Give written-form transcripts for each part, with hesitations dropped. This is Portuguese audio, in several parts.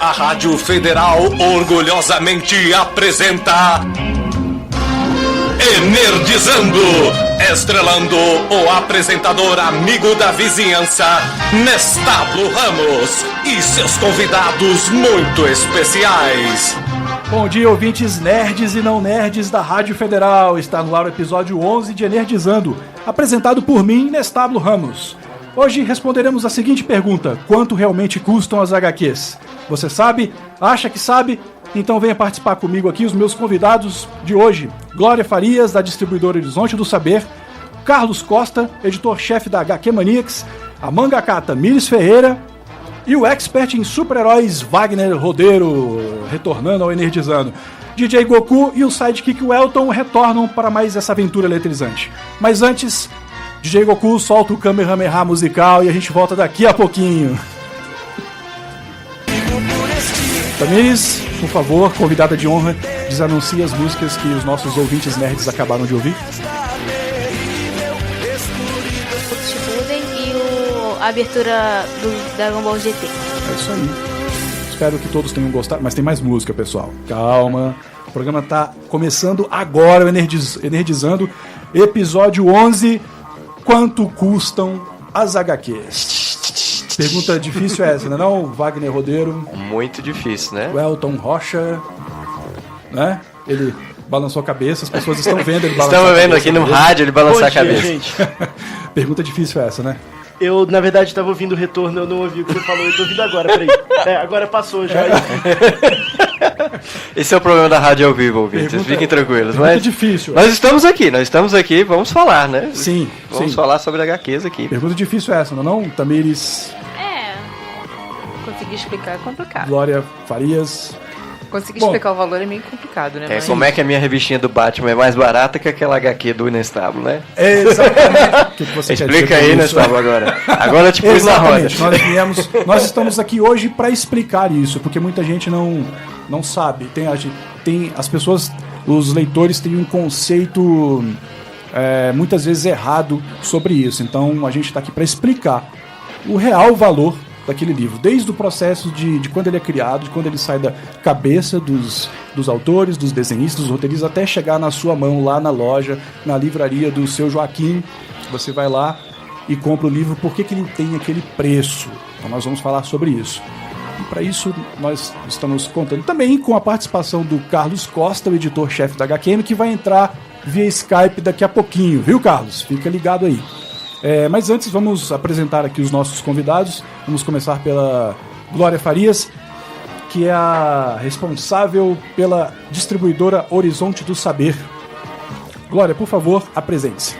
A Rádio Federal orgulhosamente apresenta Enerdizando, estrelando o apresentador amigo da vizinhança, Nestábulo Ramos, e seus convidados muito especiais. Bom dia, ouvintes nerds e não nerds da Rádio Federal. Está no ar o episódio 11 de Enerdizando, apresentado por mim, Nestábulo Ramos. Hoje responderemos a seguinte pergunta: quanto realmente custam as HQs? Você sabe? Acha que sabe? Então venha participar comigo aqui os meus convidados de hoje: Glória Farias, da distribuidora Horizonte do Saber; Carlos Costa, editor-chefe da HQ Maniacs; a mangakata Miles Ferreira; e o expert em super-heróis Wagner Rodeiro, retornando ao Enerdizando. DJ Goku e o sidekick Welton retornam para mais essa aventura eletrizante. Mas antes, DJ Goku solta o Kamehameha musical e a gente volta daqui a pouquinho. Tamires, por favor, convidada de honra, desanuncie as músicas que os nossos ouvintes nerds acabaram de ouvir. A abertura do Dragon Ball GT. É isso aí. Espero que todos tenham gostado, mas tem mais música, pessoal. Calma. O programa tá começando agora, o Enerdizando, episódio 11. Quanto custam as HQs? Pergunta difícil essa, né não, Wagner Rodeiro? Muito difícil, né? O Elton Rocha, né? Ele balançou a cabeça, as pessoas estão vendo ele balançar a cabeça. Estamos vendo aqui no rádio ele balançar a cabeça. Gente. Pergunta difícil essa, né? Eu, na verdade, estava ouvindo o retorno, eu não ouvi o que você falou, eu tô ouvindo agora, peraí. Agora passou já. Esse é o problema da rádio ao vivo, ouvintes. Vocês fiquem tranquilos. Pergunta difícil. Nós estamos aqui, vamos falar, né? Sim. Vamos falar sobre HQs aqui. Pergunta difícil essa, não? Tamires. Conseguir explicar é complicado. Glória Farias. Conseguir explicar o valor é meio complicado, né? Mas... Como é que a minha revistinha do Batman é mais barata que aquela HQ do Nestábulo, né? Exatamente. O que você Explica aí, Nestábulo, agora. Agora eu te pus na roda. Nós estamos aqui hoje para explicar isso, porque muita gente não sabe. Tem as pessoas, os leitores têm um conceito muitas vezes errado sobre isso. Então a gente está aqui para explicar o real valor daquele livro, desde o processo de quando ele é criado, de quando ele sai da cabeça dos autores, dos desenhistas, dos roteiristas, até chegar na sua mão lá na loja, na livraria do seu Joaquim. Você vai lá e compra o livro. Por que ele tem aquele preço? Então nós vamos falar sobre isso. E para isso nós estamos contando também com a participação do Carlos Costa, o editor-chefe da HQM, que vai entrar via Skype daqui a pouquinho, viu, Carlos? Fica ligado aí. Mas antes vamos apresentar aqui os nossos convidados. Vamos começar pela Glória Farias, que é a responsável pela distribuidora Horizonte do Saber. Glória, por favor, apresente-se.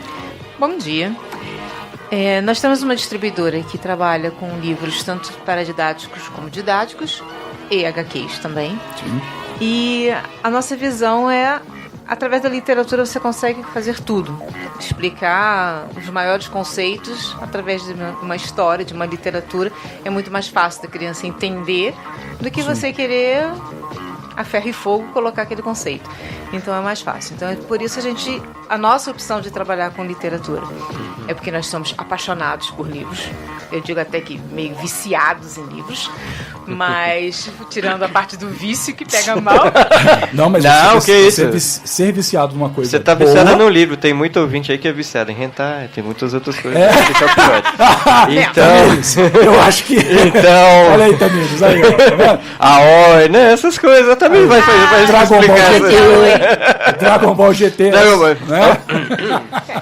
Bom dia. Nós temos uma distribuidora que trabalha com livros tanto paradidáticos como didáticos e HQs também. Sim. E a nossa visão é: através da literatura você consegue fazer tudo. Explicar os maiores conceitos através de uma história, de uma literatura. É muito mais fácil da criança entender do que você querer a ferro e fogo colocar aquele conceito. Então é mais fácil. Então é por isso a nossa opção de trabalhar com literatura é porque nós somos apaixonados por livros. Eu digo até que meio viciados em livros, mas tirando a parte do vício que pega mal. Não, mas ser viciado numa coisa. Você tá viciado no livro. Tem muito ouvinte aí que é viciado em hentai, tem muitas outras coisas. Então, eu acho que. Então. Olha aí, Tamires, aí, ó, tá vendo? Né? Essas coisas também vai Dragon Ball GT. Dragon Ball GT. Né?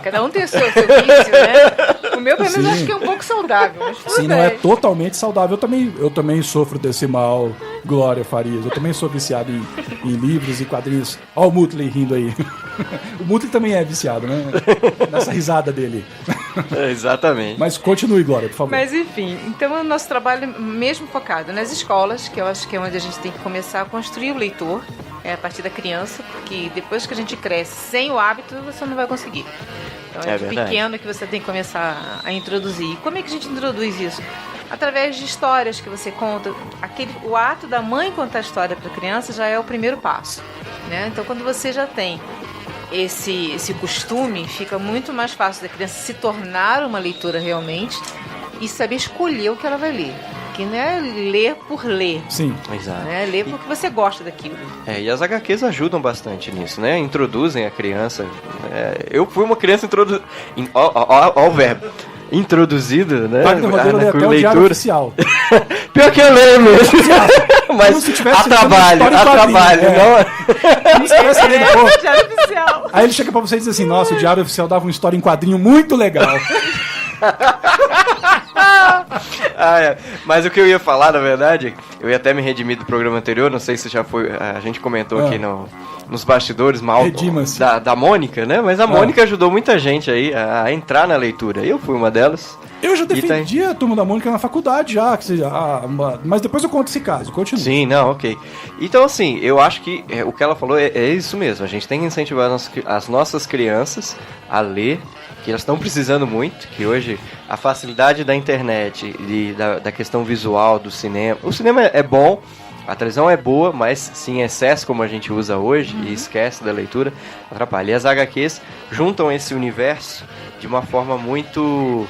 Cada um tem o seu vício, né? O meu, pelo menos, acho que é um pouco saudável. Mas sim, não é totalmente saudável. Eu também sofro desse mal, Glória Farias. Eu também sou viciado em livros e quadrinhos. Olha o Mutley rindo aí. O Mutley também é viciado, né? Nessa risada dele. Exatamente. Mas continue, Glória, por favor. Mas enfim, então o nosso trabalho é mesmo focado nas escolas, que eu acho que é onde a gente tem que começar a construir o leitor, a partir da criança, porque depois que a gente cresce sem o hábito, você não vai conseguir. Então é de pequeno que você tem que começar a introduzir. E como é que a gente introduz isso? Através de histórias que você conta. O ato da mãe contar a história para a criança já é o primeiro passo, né? Então quando você já tem esse costume, fica muito mais fácil da criança se tornar uma leitora realmente e saber escolher o que ela vai ler. Aqui não é ler por ler. Sim. Exato. Né? Ler porque você gosta daquilo. E as HQs ajudam bastante nisso, né? Introduzem a criança. Eu fui uma criança introduzida. Ó o verbo. Introduzida, né? Wagner Rodeiro lê até o Diário Oficial. Pior que eu leio mesmo. Mas se tivesse a trabalho. Não esquece dele, pô. Diário Oficial. Aí ele chega pra você e diz assim, nossa, o Diário Oficial dava uma história em quadrinho muito legal. Mas o que eu ia falar, na verdade, eu ia até me redimir do programa anterior, não sei se já foi, a gente comentou aqui nos bastidores mal da Mônica, né? Mas a Mônica ajudou muita gente aí a entrar na leitura. Eu fui uma delas. Eu já defendi a Turma da Mônica na faculdade já, mas depois eu conto esse caso, continua. Sim, não, ok. Então, assim, eu acho que o que ela falou é isso mesmo. A gente tem que incentivar as nossas crianças a ler, que elas estão precisando muito, que hoje a facilidade da internet e da questão visual do cinema... O cinema é bom, a televisão é boa, mas se em excesso, como a gente usa hoje, e esquece da leitura, atrapalha. E as HQs juntam esse universo de uma forma muito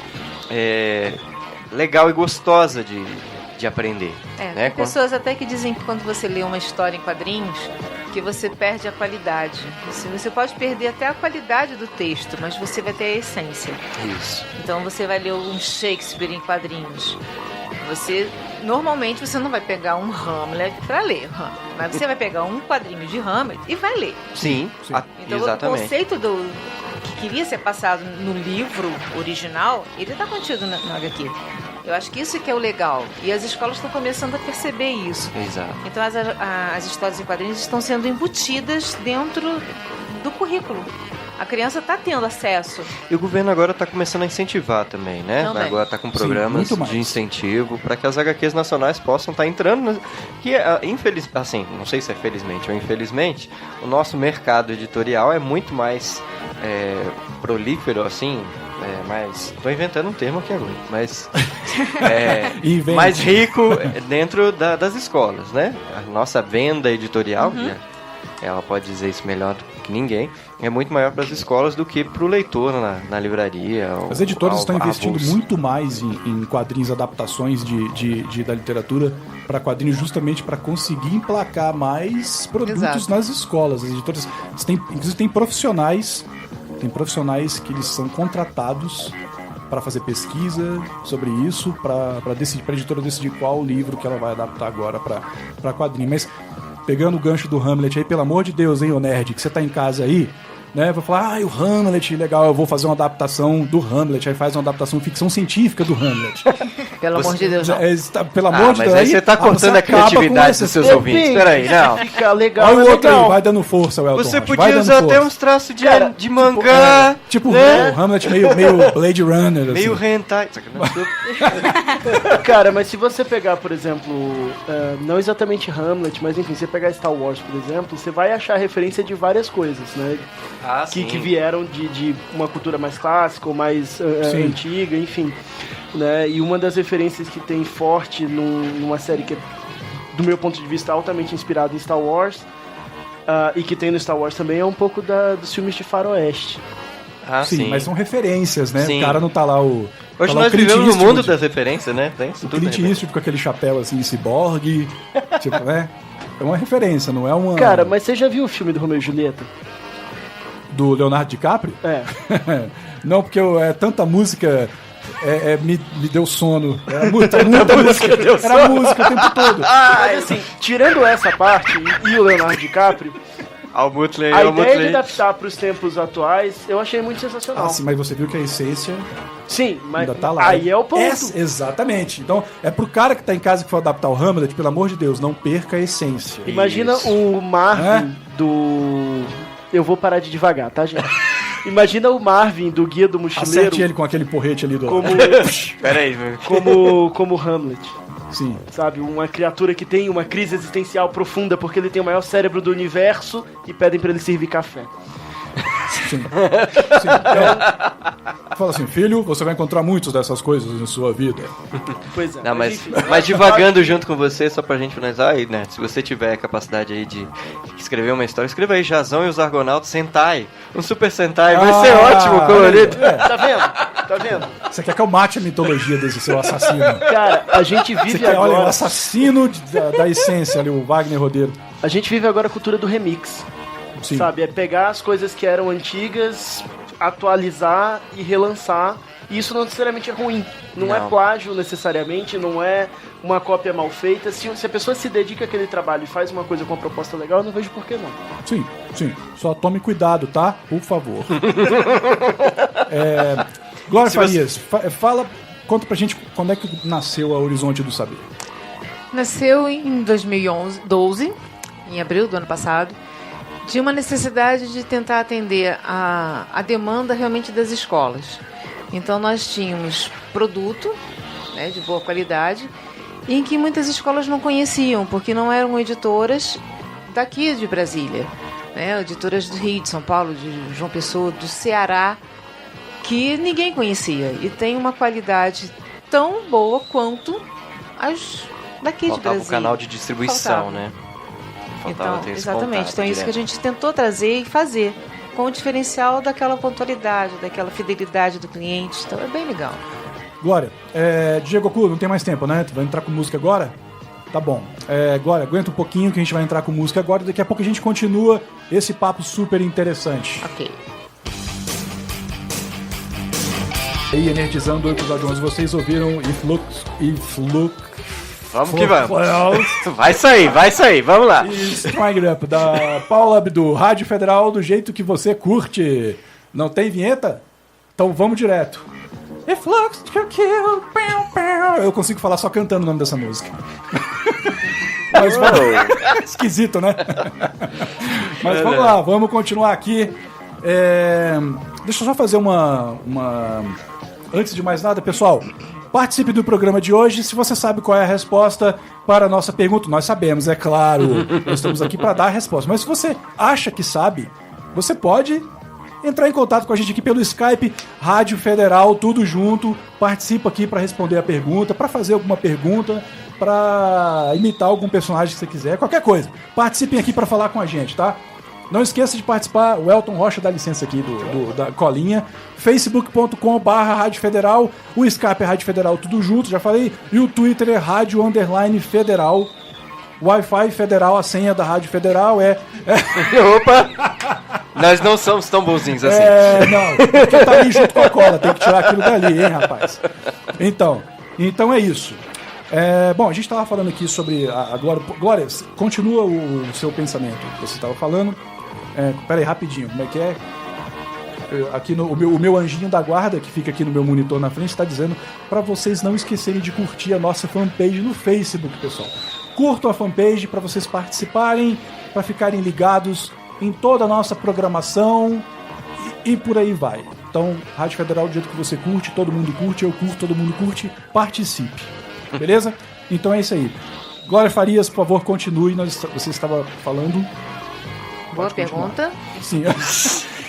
legal e gostosa de aprender. Tem pessoas até que dizem que quando você lê uma história em quadrinhos, que você perde a qualidade. Você pode perder até a qualidade do texto, mas você vai ter a essência. Isso. Então você vai ler um Shakespeare em quadrinhos. Normalmente você não vai pegar um Hamlet para ler, mas você vai pegar um quadrinho de Hamlet e vai ler. Sim. Então exatamente. O conceito que queria ser passado no livro original, ele está contido na HQ. Eu acho que isso que é o legal. E as escolas estão começando a perceber isso. Exato. Então as histórias em quadrinhos estão sendo embutidas dentro do currículo. A criança está tendo acesso. E o governo agora está começando a incentivar também, né? Também. Agora está com programas de incentivo para que as HQs nacionais possam estar entrando. Que, não sei se é felizmente ou infelizmente, o nosso mercado editorial é muito mais prolífero, assim. Mas tô inventando um termo aqui agora, mas mais rico dentro das escolas, né? A nossa venda editorial, ela pode dizer isso melhor do que ninguém, é muito maior para as escolas do que para o leitor na livraria. As editoras estão investindo muito mais em quadrinhos, adaptações da literatura para quadrinhos, justamente para conseguir emplacar mais produtos nas escolas. As editoras inclusive têm profissionais que eles são contratados para fazer pesquisa sobre isso, para a editora decidir qual livro que ela vai adaptar agora para quadrinho. Mas pegando o gancho do Hamlet aí, pelo amor de Deus, hein, ô nerd, que você tá em casa aí, né? Vou falar, o Hamlet, legal, eu vou fazer uma adaptação do Hamlet, aí faz uma adaptação ficção científica do Hamlet. Pelo amor de Deus, não. Pelo amor de Deus. Mas aí você tá cortando a criatividade dos seus ouvintes. Peraí, não. Fica legal. Olha o outro aí, vai dando força, o Elton. Você podia usar até uns traços de mangá. Tipo, né? O Hamlet meio Blade Runner. Assim. Meio hentai. Cara, mas se você pegar, por exemplo, não exatamente Hamlet, mas enfim, você pegar Star Wars, por exemplo, você vai achar referência de várias coisas, né? Que vieram de uma cultura mais clássica ou mais antiga, enfim. Né? E uma das referências que tem forte numa série que é, do meu ponto de vista, altamente inspirada em Star Wars, e que tem no Star Wars também, é um pouco dos filmes de faroeste. Sim, mas são referências, né? Sim. O cara não tá lá o... Hoje nós vivemos no mundo das referências, né? Tem o Clint Eastwood com aquele chapéu assim, ciborgue, tipo, né? É uma referência, não é uma... Cara, mas você já viu o filme do Romeu e Julieta? Do Leonardo DiCaprio? É. Não, porque tanta música me deu sono. Era muita música. Era música o tempo todo. Mas assim, tirando essa parte e o Leonardo DiCaprio, a ideia de adaptar para os tempos atuais, eu achei muito sensacional. Sim, mas você viu que a essência... Sim, mas ainda tá lá, aí é o ponto. Exatamente. Então, é pro cara que tá em casa que for adaptar o Hamlet, pelo amor de Deus, não perca a essência. Imagina o Marvin do... Eu vou parar de devagar, tá, gente? Imagina o Marvin do Guia do Mochileiro. Acerte ele com aquele porrete ali do... Peraí, velho. Como Hamlet. Sim. Sabe, uma criatura que tem uma crise existencial profunda porque ele tem o maior cérebro do universo e pedem pra ele servir café. Sim. Então, fala assim, filho, você vai encontrar muitas dessas coisas em sua vida. Pois é. Não, mas divagando junto com você, só pra gente finalizar aí, né? Se você tiver a capacidade aí de escrever uma história, escreva aí Jazão e os Argonautas Sentai. Um Super Sentai, vai ser ótimo, colorido. Tá Tá vendo? Você quer que eu mate a mitologia desse seu assassino? Cara, a gente vive agora... Olha, o assassino da essência ali, o Wagner Rodeiro. A gente vive agora a cultura do remix. Sim. Sabe? É pegar as coisas que eram antigas, atualizar e relançar. E isso não necessariamente é ruim. Não é plágio necessariamente, não é uma cópia mal feita. Se a pessoa se dedica àquele trabalho e faz uma coisa com uma proposta legal, eu não vejo por que não. Sim, sim. Só tome cuidado, tá? Por favor. Glória Farias, fala, conta pra gente quando é que nasceu a Horizonte do Saber. Nasceu em 2012, em abril do ano passado, de uma necessidade de tentar atender a demanda realmente das escolas. Então nós tínhamos produto, né, de boa qualidade, em que muitas escolas não conheciam, porque não eram editoras daqui de Brasília, né, editoras do Rio, de São Paulo, de João Pessoa, do Ceará, que ninguém conhecia. E tem uma qualidade tão boa quanto as daqui de Brasília. Faltava o canal de distribuição, né? Então, exatamente. Então, isso que a gente tentou trazer e fazer, com o diferencial daquela pontualidade, daquela fidelidade do cliente. Então, é bem legal. Glória, Diego Goku, não tem mais tempo, né? Tu vai entrar com música agora? Tá bom. Glória, aguenta um pouquinho que a gente vai entrar com música agora. Daqui a pouco a gente continua esse papo super interessante. Ok. E aí, energizando o episódio 11, vocês ouviram Influx. Vamos que vamos. Vai sair, vamos lá. Strike Up, da Paula Abdul, Rádio Federal, do jeito que você curte. Não tem vinheta? Então vamos direto. Influx to kill. Eu consigo falar só cantando o nome dessa música. Mas esquisito, né? Mas vamos lá, vamos continuar aqui. Deixa eu só fazer uma... Antes de mais nada, pessoal, participe do programa de hoje. Se você sabe qual é a resposta para a nossa pergunta, nós sabemos, é claro. Nós estamos aqui para dar a resposta. Mas se você acha que sabe, você pode entrar em contato com a gente aqui pelo Skype, Rádio Federal, tudo junto. Participa aqui para responder a pergunta, para fazer alguma pergunta, para imitar algum personagem que você quiser, qualquer coisa. Participem aqui para falar com a gente, tá? Não esqueça de participar, o Elton Rocha dá licença aqui da colinha, facebook.com/Rádio Federal, o Skype é Rádio Federal tudo junto, já falei, e o Twitter é Rádio_Federal, Wi-Fi Federal, a senha da Rádio Federal Opa! Nós não somos tão bonzinhos assim. Não, porque tá ali junto com a cola, tem que tirar aquilo dali, hein, rapaz? Então é isso. Bom, a gente estava falando aqui sobre a Glória. Glória, continua o seu pensamento que você estava falando. Peraí, rapidinho, como é que é? Aqui o meu anjinho da guarda, que fica aqui no meu monitor na frente, está dizendo para vocês não esquecerem de curtir a nossa fanpage no Facebook, pessoal. Curtam a fanpage para vocês participarem, para ficarem ligados em toda a nossa programação e por aí vai. Então, Rádio Federal, do jeito que você curte, todo mundo curte, eu curto, todo mundo curte, participe. Beleza? Então é isso aí. Glória Farias, por favor, continue. Você estava falando... Boa pergunta. Sim.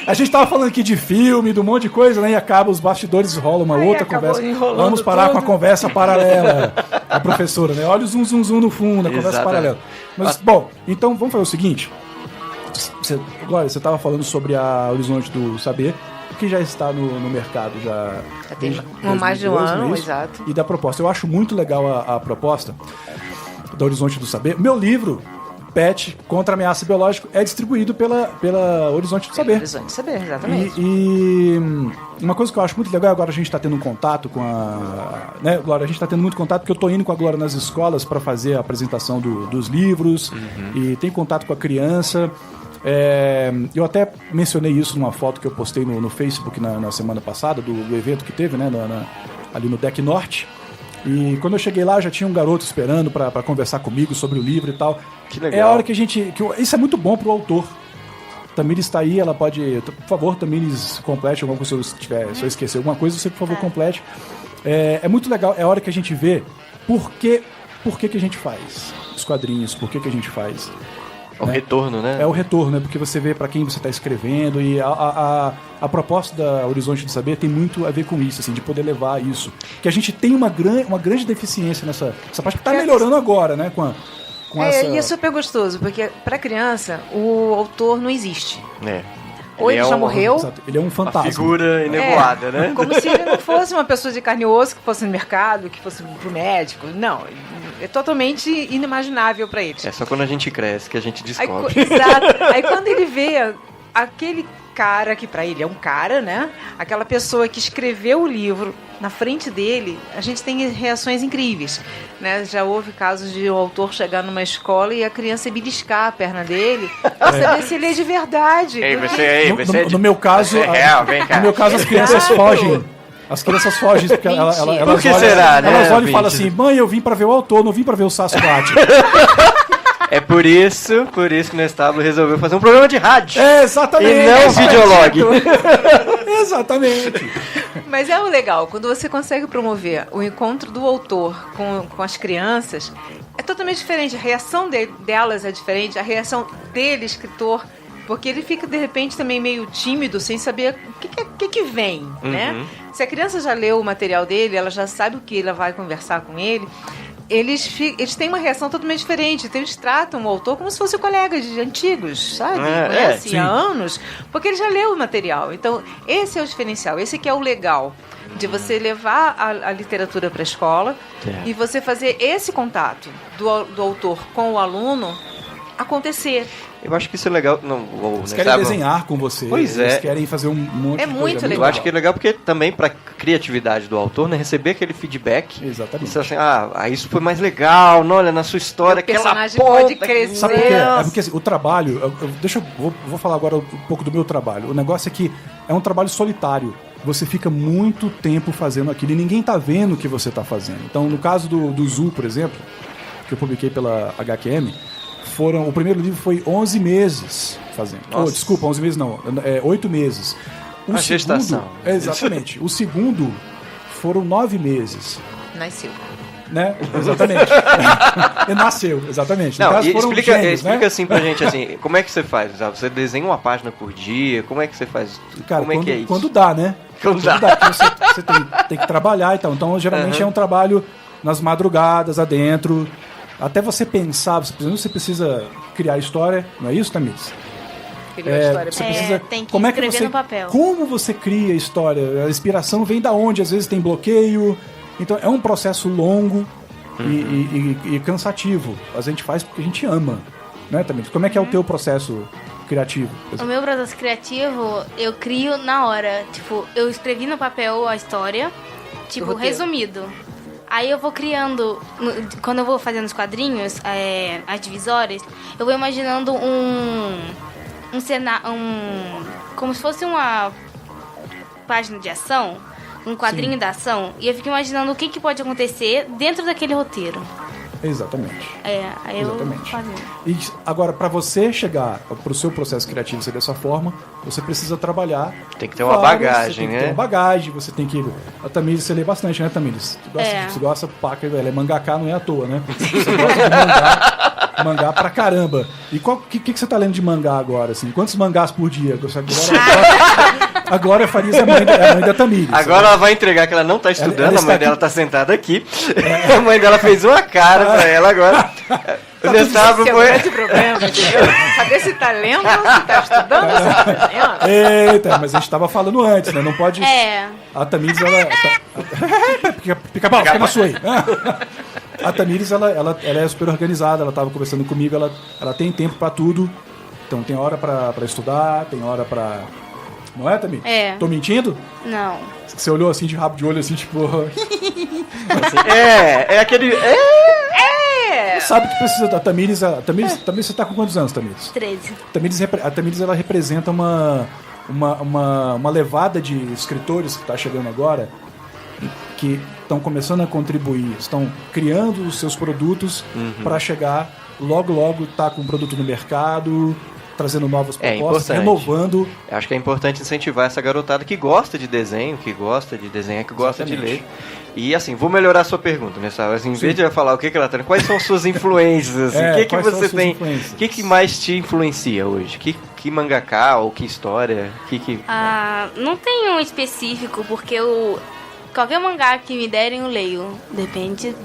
A gente estava falando aqui de filme, de um monte de coisa, né? E acaba, os bastidores rolam uma outra conversa. Vamos parar com a conversa paralela. A professora, né? Olha o zoom no fundo, a conversa paralela. Mas, bom, então vamos fazer o seguinte. Glória, você estava falando sobre a Horizonte do Saber, que já está no mercado já tem mais de um ano, exato. E da proposta. Eu acho muito legal a proposta do Horizonte do Saber. Meu livro, PET, Contra a Ameaça Biológica, é distribuído pela Horizonte do Saber. Horizonte do Saber, exatamente. E uma coisa que eu acho muito legal, agora a gente está tendo um contato com a... Né, Glória, a gente está tendo muito contato, porque eu estou indo com a Glória nas escolas para fazer a apresentação dos livros, e tem contato com a criança. Eu até mencionei isso numa foto que eu postei no Facebook na semana passada, do evento que teve, né, ali no Deck Norte. E quando eu cheguei lá, já tinha um garoto esperando para conversar comigo sobre o livro e tal. Que legal. É a hora que a gente... isso é muito bom pro autor. Tamires está aí, ela pode... Por favor, Tamires, complete alguma coisa. Se eu esquecer alguma coisa, você, por favor, complete. É muito legal, é a hora que a gente vê por que a gente faz os quadrinhos, por que a gente faz... É o retorno, né? É o retorno, né? Porque você vê para quem você está escrevendo, e a proposta da Horizonte do Saber tem muito a ver com isso, assim, de poder levar isso. Que a gente tem uma grande deficiência nessa parte, que está melhorando agora, né? E é super gostoso, porque para criança o autor não existe. Ou ele já morreu. Exato. Ele é um fantasma. Uma figura enevoada, né? Como se ele não fosse uma pessoa de carne e osso, que fosse no mercado, que fosse pro médico. Não, é totalmente inimaginável para eles. É só quando a gente cresce que a gente descobre. Exato. Aí quando ele vê aquele cara que para ele é um cara, né? Aquela pessoa que escreveu o livro na frente dele, a gente tem reações incríveis, né? Já houve casos de o autor chegar numa escola e a criança beliscar a perna dele pra saber se ele é de verdade. No meu caso, no meu caso as crianças fogem. As crianças fogem porque elas Por que será, né? Elas olham e falam assim: mãe, eu vim pra ver o autor, não vim pra ver o Sasquatch. É por isso que o Nestábulo resolveu fazer um programa de rádio. Exatamente. E não videolog. Exatamente. Mas é o legal, quando você consegue promover o encontro do autor com as crianças, é totalmente diferente. A reação delas é diferente, a reação dele, escritor, porque ele fica, de repente, também meio tímido, sem saber o que vem, né? Se a criança já leu o material dele, ela já sabe o que ela vai conversar com ele, eles têm uma reação totalmente diferente. Então, eles tratam o autor como se fosse um colega de antigos, sabe? Conhece há anos, porque ele já leu o material. Então, esse é o diferencial, esse que é o legal de você levar a literatura para a escola e você fazer esse contato do autor com o aluno acontecer. Eu acho que isso é legal. Eles querem desenhar com você. Pois eles querem fazer um monte de coisa. Muito legal. Eu acho que é legal porque também para criatividade do autor, né, receber aquele feedback. Exatamente. Isso assim, isso foi mais legal, não, olha, na sua história, o personagem aquela pode crescer. Sabe por quê? É porque assim, o trabalho, vou falar agora um pouco do meu trabalho. O negócio é que é um trabalho solitário. Você fica muito tempo fazendo aquilo e ninguém tá vendo o que você tá fazendo. Então, no caso do Zul, por exemplo, que eu publiquei pela HQM, o primeiro livro foi 11 meses fazendo. Desculpa, 11 meses não, 8 meses. A gestação. Exatamente. O segundo foram 9 meses. Nasceu. Né? Exatamente. E nasceu, exatamente. Não, caso, explica assim pra gente, assim, como é que você faz? Você desenha uma página por dia? Como é que você faz? Cara, como é que é isso? Quando dá, né? Quando dá. Você tem que trabalhar e tal. Então, geralmente é um trabalho nas madrugadas, adentro. Até você pensar, você precisa criar história, não é isso, Tamires? Você precisa, tem que como escrever no papel. Como você cria a história? A inspiração vem da onde? Às vezes tem bloqueio. Então é um processo longo e cansativo. A gente faz porque a gente ama, né, Tamires? Como é que é o teu processo criativo? O meu processo criativo, eu crio na hora. Tipo, eu escrevi no papel a história, tipo, resumido. Aí eu vou criando, quando eu vou fazendo os quadrinhos, as divisórias, eu vou imaginando um cenário, como se fosse uma página de ação, um quadrinho da ação, e eu fico imaginando o que pode acontecer dentro daquele roteiro. Exatamente. Aí Exatamente. eu fazendo. E agora, para você chegar pro seu processo criativo ser dessa forma, você precisa trabalhar. Tem que ter uma bagagem, né? Tem que ter uma bagagem, você tem que. A Tamires, você lê bastante, né, Tamires? Você gosta paca, velho. É mangaká, não é à toa, né? Você gosta de mangá pra caramba. E o que você tá lendo de mangá agora, assim? Quantos mangás por dia? A Glória Farias é a mãe da Tamires. Agora ela vai entregar que ela não tá estudando, a mãe dela tá sentada aqui. A mãe dela fez uma cara pra ela agora. O Nestábulo foi... Esse é o problema, entendeu? Saber se tá lendo, se tá estudando, se tá desenhando. Eita, mas a gente tava falando antes, né? Não pode... A Tamires, ela... Pica-pau, fica na sua aí. A Tamires, ela é super organizada, ela tava conversando comigo, ela tem tempo pra tudo. Então tem hora pra estudar, tem hora pra... Não é, Tamires? Tô mentindo? Não. Você olhou assim, de rabo de olho, assim, tipo... É aquele... Sabe que precisa da Tamires... Tamires, você tá com quantos anos, Tamires? 13. A Tamires, ela representa uma levada de escritores que tá chegando agora, que estão começando a contribuir, estão criando os seus produtos para chegar, logo tá com um produto no mercado... trazendo novas propostas, renovando. Eu acho que é importante incentivar essa garotada que gosta de desenho, que gosta de desenhar, que gosta de ler. E assim, vou melhorar a sua pergunta, né, Sal? Assim, em vez de falar o que ela tem, quais são suas influências? Assim, o que você tem? O que mais te influencia hoje? Que mangaká ou que história? Não tem um específico, porque qualquer mangá que me derem eu leio. Depende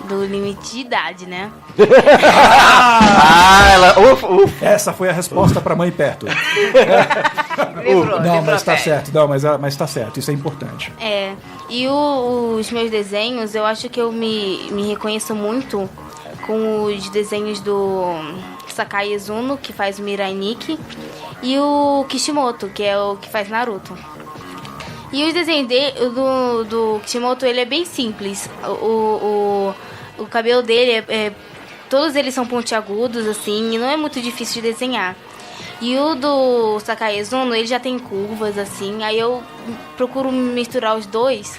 do limite de idade, né? Essa foi a resposta pra mãe perto. Não, mas tá certo. Não, mas tá certo. Isso é importante. E os meus desenhos, eu acho que eu me reconheço muito com os desenhos do Sakai Izuno, que faz o Mirai Nikki, e o Kishimoto, que é o que faz Naruto. E os desenhos do Kishimoto, ele é bem simples. O cabelo dele todos eles são pontiagudos, assim, e não é muito difícil de desenhar. E o do Sakai Izuno, ele já tem curvas, assim, aí eu procuro misturar os dois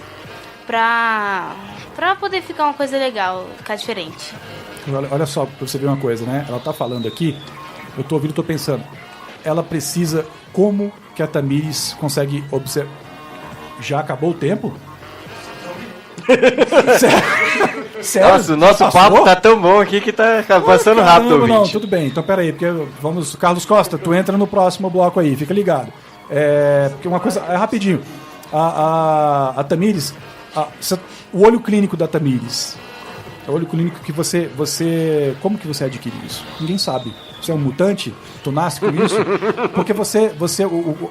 pra poder ficar uma coisa legal, ficar diferente. Olha só, pra você ver uma coisa, né? Ela tá falando aqui, eu tô ouvindo, tô pensando, ela precisa, como que a Tamires consegue observar? Já acabou o tempo? Sério? Nossa, o nosso papo tá tão bom aqui que tá passando rápido, ouvinte. Não, tudo bem. Então, peraí, porque vamos... Carlos Costa, tu entra no próximo bloco aí, fica ligado. Porque uma coisa... rapidinho. A Tamires... o olho clínico da Tamires... É o olho clínico que você... Como que você adquire isso? Ninguém sabe. Você é um mutante? Tu nasce com isso? Porque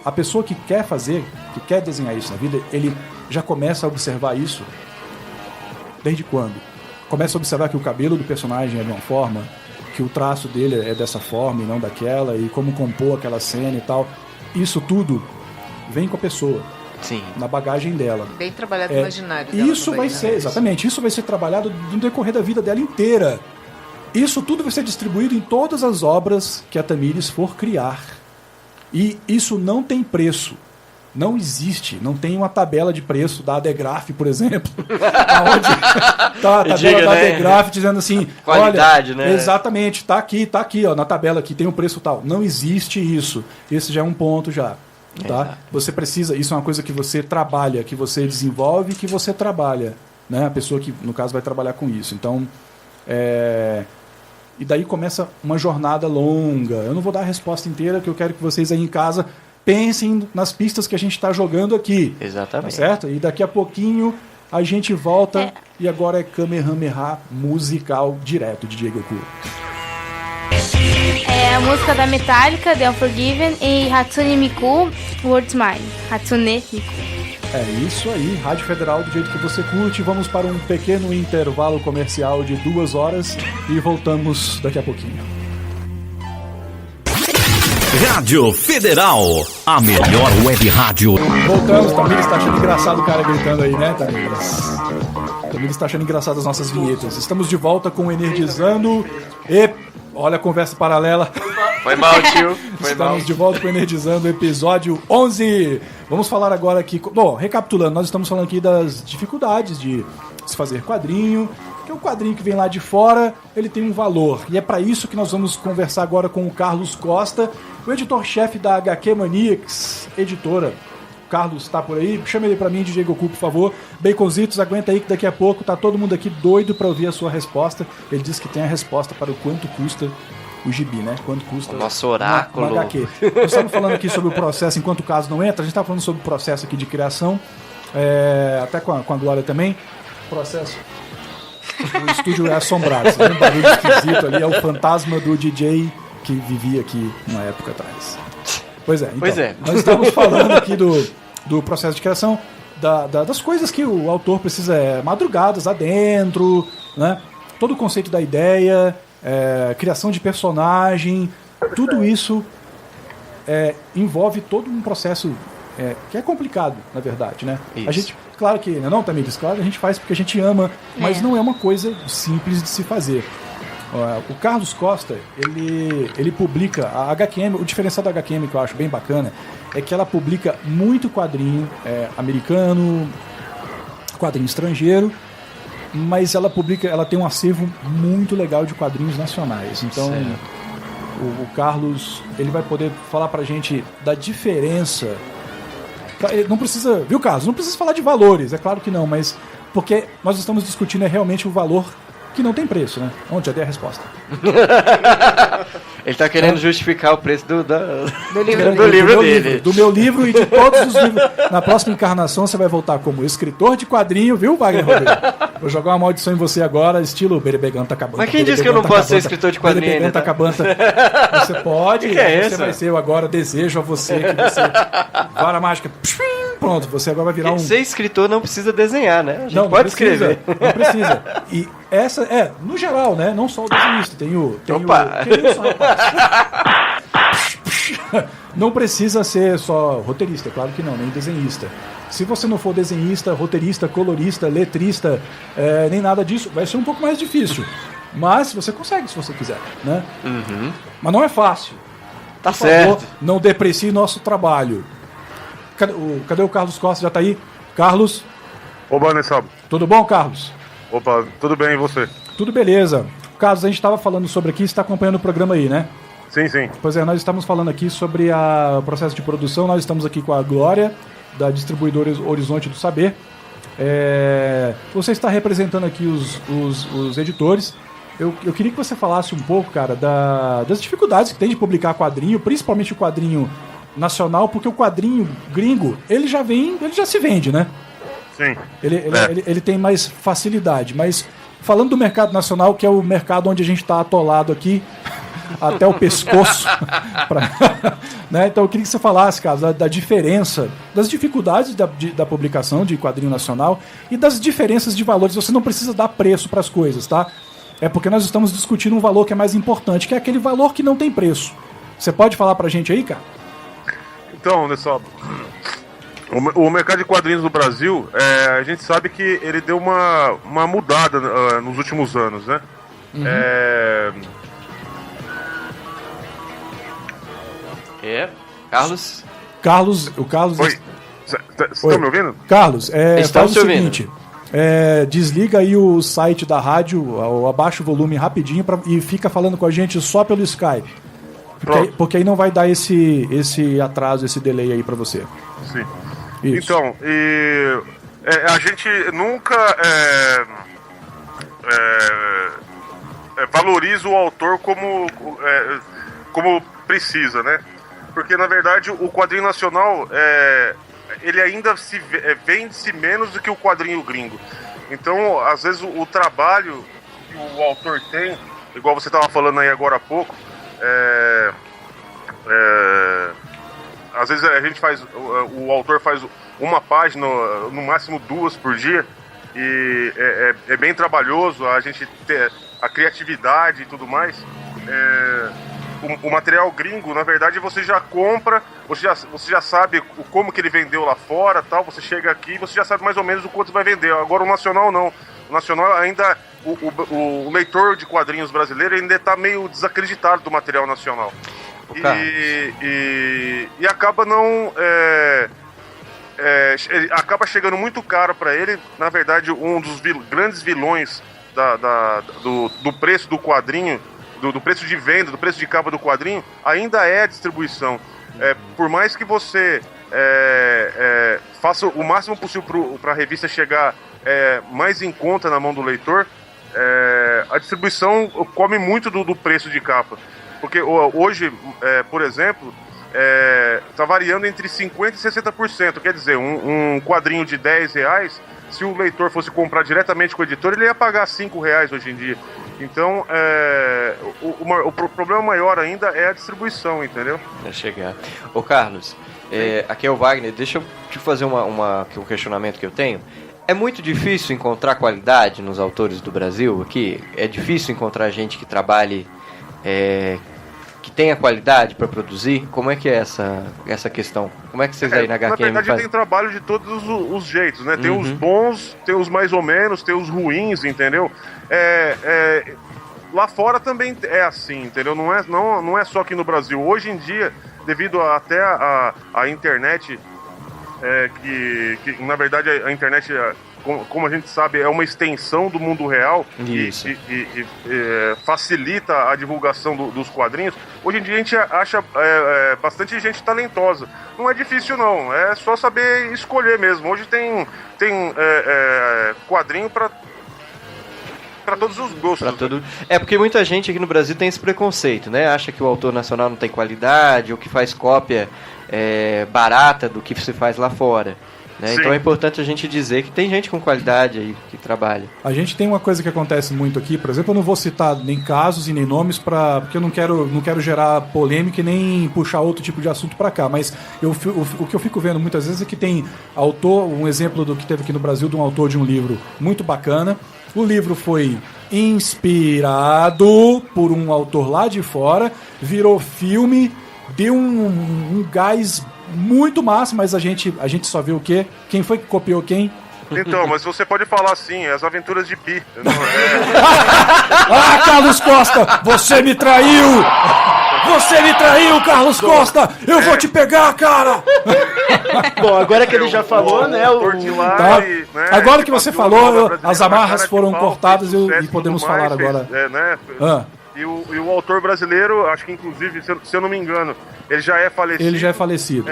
a pessoa que quer fazer, que quer desenhar isso na vida, ele já começa a observar isso. Desde quando? Começa a observar que o cabelo do personagem é de uma forma, que o traço dele é dessa forma e não daquela, e como compor aquela cena e tal. Isso tudo vem com a pessoa. Sim. Na bagagem dela. Bem trabalhado o imaginário dela. Isso vai ser, exatamente, isso vai ser trabalhado no decorrer da vida dela inteira. Isso tudo vai ser distribuído em todas as obras que a Tamires for criar. E isso não tem preço. Não existe. Não tem uma tabela de preço da Adegraf, por exemplo. Onde tá a tabela da Adegraf dizendo assim... Qualidade, olha, né? Exatamente. Tá aqui, ó, na tabela aqui tem um preço tal. Não existe isso. Esse já é um ponto já. Tá? Você precisa... Isso é uma coisa que você trabalha, que você desenvolve, que você trabalha. Né? A pessoa que, no caso, vai trabalhar com isso. Então... E daí começa uma jornada longa. Eu não vou dar a resposta inteira, que eu quero que vocês aí em casa pensem nas pistas que a gente está jogando aqui. Exatamente. Tá certo? E daqui a pouquinho a gente volta e agora é Kamehameha musical direto de Diego Goku. É a música da Metallica, The Unforgiven, e Hatsune Miku, Words Mine. Hatsune Miku. É isso aí, Rádio Federal do jeito que você curte. Vamos para um pequeno intervalo comercial de 2 horas e voltamos daqui a pouquinho. Rádio Federal, a melhor web rádio. Voltamos, Tamires tá achando engraçado o cara gritando aí, né, Tamires? Tamires tá achando engraçado as nossas vinhetas. Estamos de volta com Energizando e... Olha a conversa paralela. Foi mal, tio. Estamos de volta com o Energizando, episódio 11. Vamos falar agora aqui... Bom, recapitulando, nós estamos falando aqui das dificuldades de se fazer quadrinho, que o quadrinho que vem lá de fora, ele tem um valor. E é para isso que nós vamos conversar agora com o Carlos Costa, o editor-chefe da HQ Maniacs, editora. O Carlos está por aí, chama ele para mim, DJ Goku, por favor. Baconzitos, aguenta aí que daqui a pouco tá todo mundo aqui doido para ouvir a sua resposta. Ele disse que tem a resposta para o quanto custa o gibi, né? Quanto custa o nosso oráculo. Uma HQ. Nós estamos falando aqui sobre o processo, enquanto o caso não entra, a gente está falando sobre o processo aqui de criação, até com a Glória também. Processo. O estúdio é assombrado, você vê um barulho esquisito ali, é o fantasma do DJ que vivia aqui uma época atrás. Pois é, então, nós estamos falando aqui do processo de criação, das coisas que o autor precisa, madrugadas adentro, né? Todo o conceito da ideia, criação de personagem, tudo isso envolve todo um processo que é complicado, na verdade, né? Isso. A gente, claro que, não, Tamires, claro, a gente faz porque a gente ama, mas não é uma coisa simples de se fazer. O Carlos Costa, ele publica a HQM, o diferencial da HQM que eu acho bem bacana é que ela publica muito quadrinho americano, quadrinho estrangeiro, mas ela tem um acervo muito legal de quadrinhos nacionais. Então, o Carlos, ele vai poder falar pra gente da diferença. Não precisa, viu, Carlos? Não precisa falar de valores, é claro que não, mas porque nós estamos discutindo realmente o valor que não tem preço, né? Onde já dei a resposta. Ele tá querendo justificar o preço do livro dele. Do meu livro e de todos os livros. Na próxima encarnação você vai voltar como escritor de quadrinho, viu, Wagner Rodrigo? Vou jogar uma maldição em você agora, estilo Berebeganta Cabanta. Mas quem disse que eu não posso ser escritor de quadrinho ainda? Tá? Você pode, que é você vai ser, eu agora desejo a você que você... Vara mágica, pronto, você agora vai virar um... Ser escritor não precisa desenhar, né? A gente não, pode precisa, escrever. Não precisa. E essa, no geral, né? Não só o desenhista. Opa! Que isso, rapaz? Não precisa ser só roteirista, claro que não, nem desenhista. Se você não for desenhista, roteirista, colorista, letrista, nem nada disso, vai ser um pouco mais difícil. Mas você consegue se você quiser, né? Uhum. Mas não é fácil. Tá Por certo. favor, não deprecie nosso trabalho. Cadê o Carlos Costa? Já tá aí? Carlos? Oba, Nessab. Tudo bom, Carlos? Opa, tudo bem, e você? Tudo beleza. Carlos, a gente estava falando sobre aqui, você está acompanhando o programa aí, né? Sim, sim. Pois é, nós estamos falando aqui sobre o processo de produção, nós estamos aqui com a Glória, da distribuidora Horizonte do Saber. Você está representando aqui os editores. Eu queria que você falasse um pouco, cara, das dificuldades que tem de publicar quadrinho, principalmente o quadrinho nacional, porque o quadrinho gringo, ele já se vende, né? Sim. Ele tem mais facilidade, mas falando do mercado nacional, que é o mercado onde a gente está atolado aqui, até o pescoço, né? Então eu queria que você falasse, cara, da diferença, das dificuldades da publicação de quadrinho nacional e das diferenças de valores. Você não precisa dar preço para as coisas, tá? É porque nós estamos discutindo um valor que é mais importante, que é aquele valor que não tem preço. Você pode falar pra gente aí, cara? Então, olha só, o mercado de quadrinhos no Brasil, a gente sabe que ele deu uma mudada nos últimos anos, né? Uhum. Carlos? O Carlos... Oi, você tá me ouvindo? Carlos, faz o seguinte... ouvindo. Desliga aí o site da rádio, abaixa o volume rapidinho e fica falando com a gente só pelo Skype. Porque aí não vai dar esse atraso, esse delay aí pra você. Sim. Isso. Então, a gente nunca valoriza o autor como precisa, né? Porque, na verdade, o quadrinho nacional... ele ainda vende-se menos do que o quadrinho gringo. Então, às vezes, o trabalho que o autor tem, igual você estava falando aí agora há pouco, às vezes o autor faz uma página, no máximo 2 por dia, e é bem trabalhoso, a gente ter a criatividade e tudo mais. O material gringo, na verdade, você já compra, você já sabe como que ele vendeu lá fora, tal. Você chega aqui e você já sabe mais ou menos o quanto vai vender. Agora o nacional não. O nacional ainda, o leitor de quadrinhos brasileiro ainda está meio desacreditado do material nacional. E acaba não... acaba chegando muito caro para ele. Na verdade, um dos grandes vilões do preço do quadrinho, do preço de venda, do preço de capa do quadrinho, ainda é a distribuição. Por mais que você faça o máximo possível para a revista chegar mais em conta na mão do leitor, a distribuição come muito do preço de capa. Porque hoje, por exemplo, está variando entre 50% e 60%. Quer dizer, um quadrinho de R$10, se o leitor fosse comprar diretamente com o editor, ele ia pagar R$5 hoje em dia. Então, o problema maior ainda é a distribuição, entendeu? É chegar. Ô Carlos, aqui é o Wagner, deixa eu te fazer um questionamento que eu tenho. É muito difícil encontrar qualidade nos autores do Brasil aqui? É difícil encontrar gente que trabalhe, que tenha qualidade para produzir? Como é que é essa questão? Como é que vocês aí na HQM fazem? Na verdade, tem trabalho de todos os jeitos, né? Tem os bons, tem os mais ou menos, tem os ruins, entendeu? Lá fora também é assim, entendeu? Não é só aqui no Brasil. Hoje em dia, devido até a internet, que na verdade a internet, como a gente sabe, é uma extensão do mundo real. Isso. E facilita a divulgação dos quadrinhos. Hoje em dia a gente acha bastante gente talentosa. Não é difícil não, é só saber escolher mesmo. Hoje tem quadrinho para pra todos os gostos. É porque muita gente aqui no Brasil tem esse preconceito, né? Acha que o autor nacional não tem qualidade, ou que faz cópia barata do que se faz lá fora. Né? Então é importante a gente dizer que tem gente com qualidade aí que trabalha. A gente tem uma coisa que acontece muito aqui, por exemplo, eu não vou citar nem casos e nem nomes porque eu não quero gerar polêmica e nem puxar outro tipo de assunto para cá, mas o que eu fico vendo muitas vezes é que tem autor, um exemplo do que teve aqui no Brasil, de um autor de um livro muito bacana. O livro foi inspirado por um autor lá de fora, virou filme, deu um gás muito massa, mas a gente só viu o quê? Quem foi que copiou quem? Então, mas você pode falar assim, As Aventuras de Pi. Ah, Carlos Costa, você me traiu! Você me traiu, Carlos Costa! Eu vou te pegar, cara! Bom, agora que ele já falou, né? Tá. Agora que você falou, as amarras foram cortadas e podemos falar agora. E o autor brasileiro, acho que inclusive, se eu não me engano, ele já é falecido.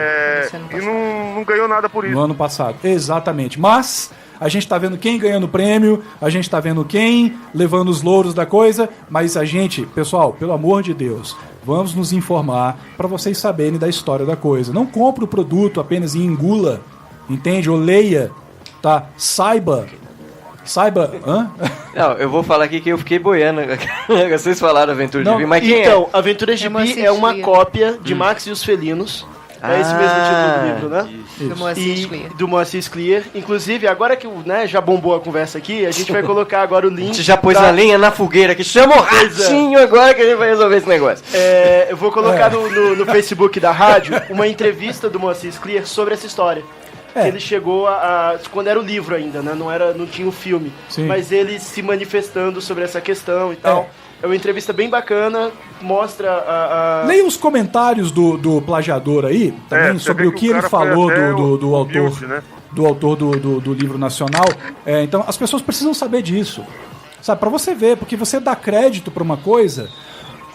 E não ganhou nada por isso. No ano passado, exatamente. Mas a gente tá vendo quem ganhando prêmio, a gente tá vendo quem levando os louros da coisa, mas a gente, pessoal, pelo amor de Deus, vamos nos informar para vocês saberem da história da coisa. Não compre o produto apenas e engula, entende? Ou leia, tá? Saiba, hã? Não, eu vou falar aqui que eu fiquei boiando. Vocês falaram Aventura de Pi, mas quem então, Aventuras de Pi é uma cópia de Max e os Felinos. É esse mesmo título do livro, né? Do Moacir Scliar. Inclusive, agora que já bombou a conversa aqui, a gente vai colocar agora o link. A gente já pôs a lenha na fogueira aqui. Chama o ratinho agora que a gente vai resolver esse negócio. Eu vou colocar no Facebook da rádio uma entrevista do Moacir Scliar sobre essa história. Ele chegou quando era o livro ainda, né? Não tinha o filme. Sim. Mas ele se manifestando sobre essa questão e tal. É uma entrevista bem bacana, mostra Leia os comentários do plagiador aí, também, sobre o que ele falou do autor, humilde, né? Do autor do livro nacional. Então, as pessoas precisam saber disso. Sabe, pra você ver, porque você dá crédito pra uma coisa.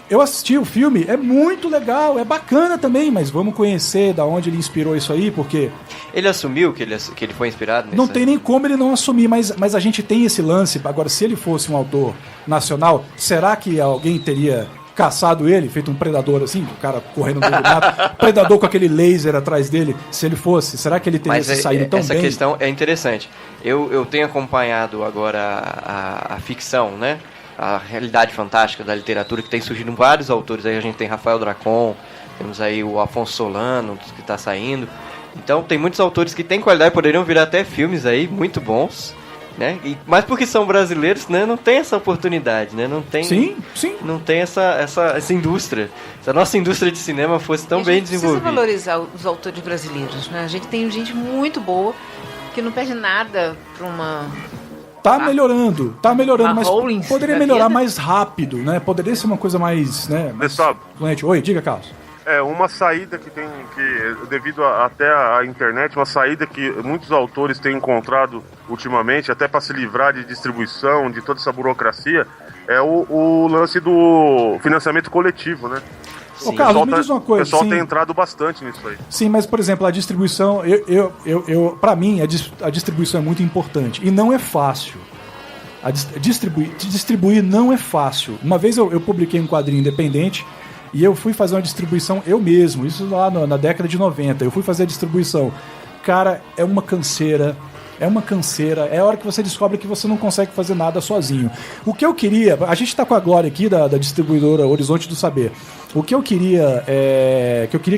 Eu assisti o filme, é muito legal, é bacana também, mas vamos conhecer da onde ele inspirou isso aí, porque... Ele assumiu que ele foi inspirado nisso? Não tem nem como ele não assumir, mas a gente tem esse lance. Agora, se ele fosse um autor nacional, será que alguém teria caçado ele, feito um predador assim, o cara correndo no meio do mato, predador com aquele laser atrás dele, se ele fosse, será que ele teria saído tão bem? Essa questão é interessante. Eu tenho acompanhado agora a ficção, né? A realidade fantástica da literatura, que tem surgido vários autores. Aí a gente tem Rafael Dracon, temos aí o Afonso Solano, que está saindo. Então tem muitos autores que têm qualidade, poderiam virar até filmes aí, muito bons, né? Mas porque são brasileiros, né? Não tem essa oportunidade, né? Não tem, sim. Não tem essa indústria. Se a nossa indústria de cinema fosse tão bem desenvolvida. A gente precisa valorizar os autores brasileiros, né? A gente tem gente muito boa, que não perde nada para uma... Tá melhorando, mas poderia melhorar mais rápido, né? Poderia ser uma coisa mais, né? Oi, diga, Carlos. Uma saída que tem, devido até à internet, uma saída que muitos autores têm encontrado ultimamente, até para se livrar de distribuição, de toda essa burocracia, é o lance do financiamento coletivo, né? Ô, Carlos, me diz uma coisa. O pessoal tem entrado bastante nisso aí. Sim, mas, por exemplo, a distribuição, pra mim, a distribuição é muito importante. E não é fácil. Distribuir não é fácil. Uma vez eu publiquei um quadrinho independente e eu fui fazer uma distribuição eu mesmo. Isso lá na década de 90. Eu fui fazer a distribuição. Cara, é uma canseira. É a hora que você descobre que você não consegue fazer nada sozinho. O que eu queria... A gente tá com a Glória aqui, da distribuidora Horizonte do Saber. O que eu queria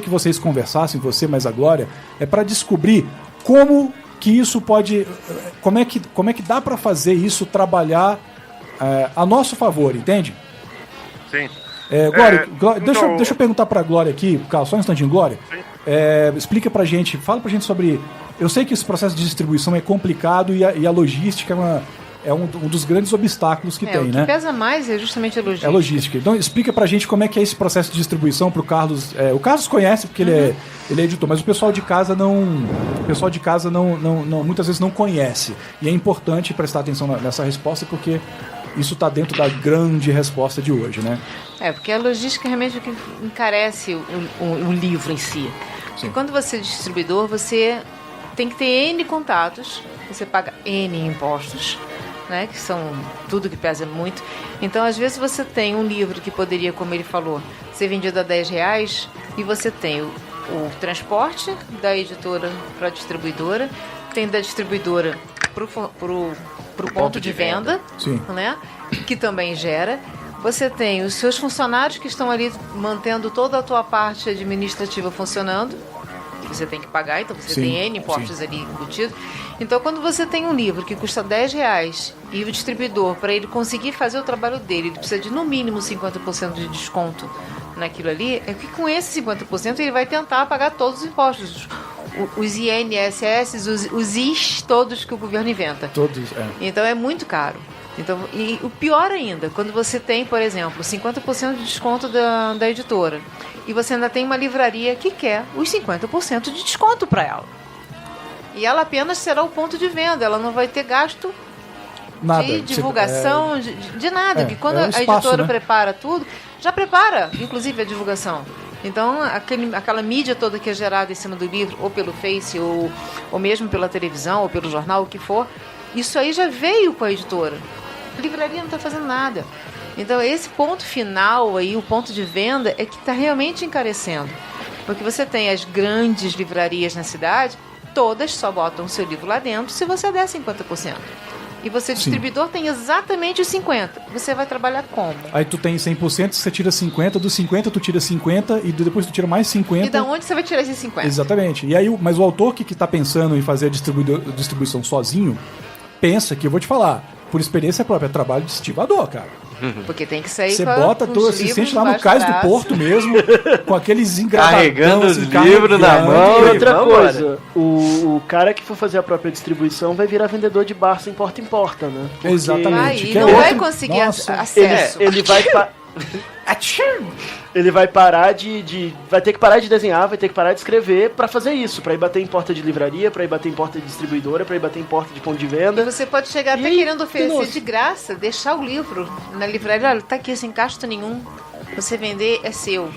que vocês conversassem, você mais a Glória, é para descobrir como que isso pode... Como é que dá para fazer isso trabalhar a nosso favor, entende? Sim. Glória, deixa eu perguntar pra Glória aqui, Carlos, só um instantinho, Glória. Explica pra gente, fala pra gente sobre... Eu sei que esse processo de distribuição é complicado e a logística é um dos grandes obstáculos que tem, né? O que pesa mais é justamente a logística. É a logística. Então explica pra gente como é que é esse processo de distribuição pro Carlos. O Carlos conhece porque ele é editor, mas o pessoal de casa não muitas vezes não conhece. E é importante prestar atenção nessa resposta porque isso está dentro da grande resposta de hoje, né? Porque a logística realmente é o que encarece o livro em si. Porque quando você é distribuidor, você tem que ter N contatos, você paga N impostos, né, que são tudo que pesa muito. Então, às vezes, você tem um livro que poderia, como ele falou, ser vendido a R$10 e você tem o transporte da editora para a distribuidora, tem da distribuidora para o ponto de venda, né, que também gera. Você tem os seus funcionários que estão ali mantendo toda a tua parte administrativa funcionando, que você tem que pagar, então você tem N impostos ali embutidos. Então, quando você tem um livro que custa R$10 e o distribuidor, para ele conseguir fazer o trabalho dele, ele precisa de no mínimo 50% de desconto naquilo ali, é que com esse 50% ele vai tentar pagar todos os impostos, os INSS, os IS todos que o governo inventa. Todos, Então é muito caro. Então, e o pior ainda, quando você tem, por exemplo, 50% de desconto da editora e você ainda tem uma livraria que quer os 50% de desconto para ela. E ela apenas será o ponto de venda, ela não vai ter gasto de divulgação, de nada. Porque quando a editora prepara tudo, já prepara, inclusive, a divulgação. Então, aquela mídia toda que é gerada em cima do livro, ou pelo Face, ou mesmo pela televisão, ou pelo jornal, o que for, isso aí já veio com a editora. A livraria não está fazendo nada. Então, esse ponto final aí, o ponto de venda, é que está realmente encarecendo. Porque você tem as grandes livrarias na cidade, todas só botam o seu livro lá dentro se você der 50%. E você, distribuidor, tem exatamente os 50%. Você vai trabalhar como? Aí tu tem 100%, você tira 50%, dos 50% tu tira 50% e depois tu tira mais 50%. E da onde você vai tirar esses 50%? Exatamente. E aí, mas o autor que tá pensando em fazer a distribuição sozinho, pensa que, eu vou te falar, por experiência própria, é trabalho de estivador, cara. Porque tem que sair você bota, se sente lá no cais do porto mesmo, com aqueles engravadão, carregando os livros na mão. E outra coisa, o cara que for fazer a própria distribuição vai virar vendedor de Barça em porta, né? Porque exatamente. Aí não vai conseguir acesso. Ele vai... Ele vai parar vai ter que parar de desenhar, vai ter que parar de escrever pra fazer isso, pra ir bater em porta de livraria, pra ir bater em porta de distribuidora, pra ir bater em porta de ponto de venda. E você pode chegar até querendo oferecer de graça, deixar o livro na livraria, olha, tá aqui sem gasto nenhum, você vender é seu.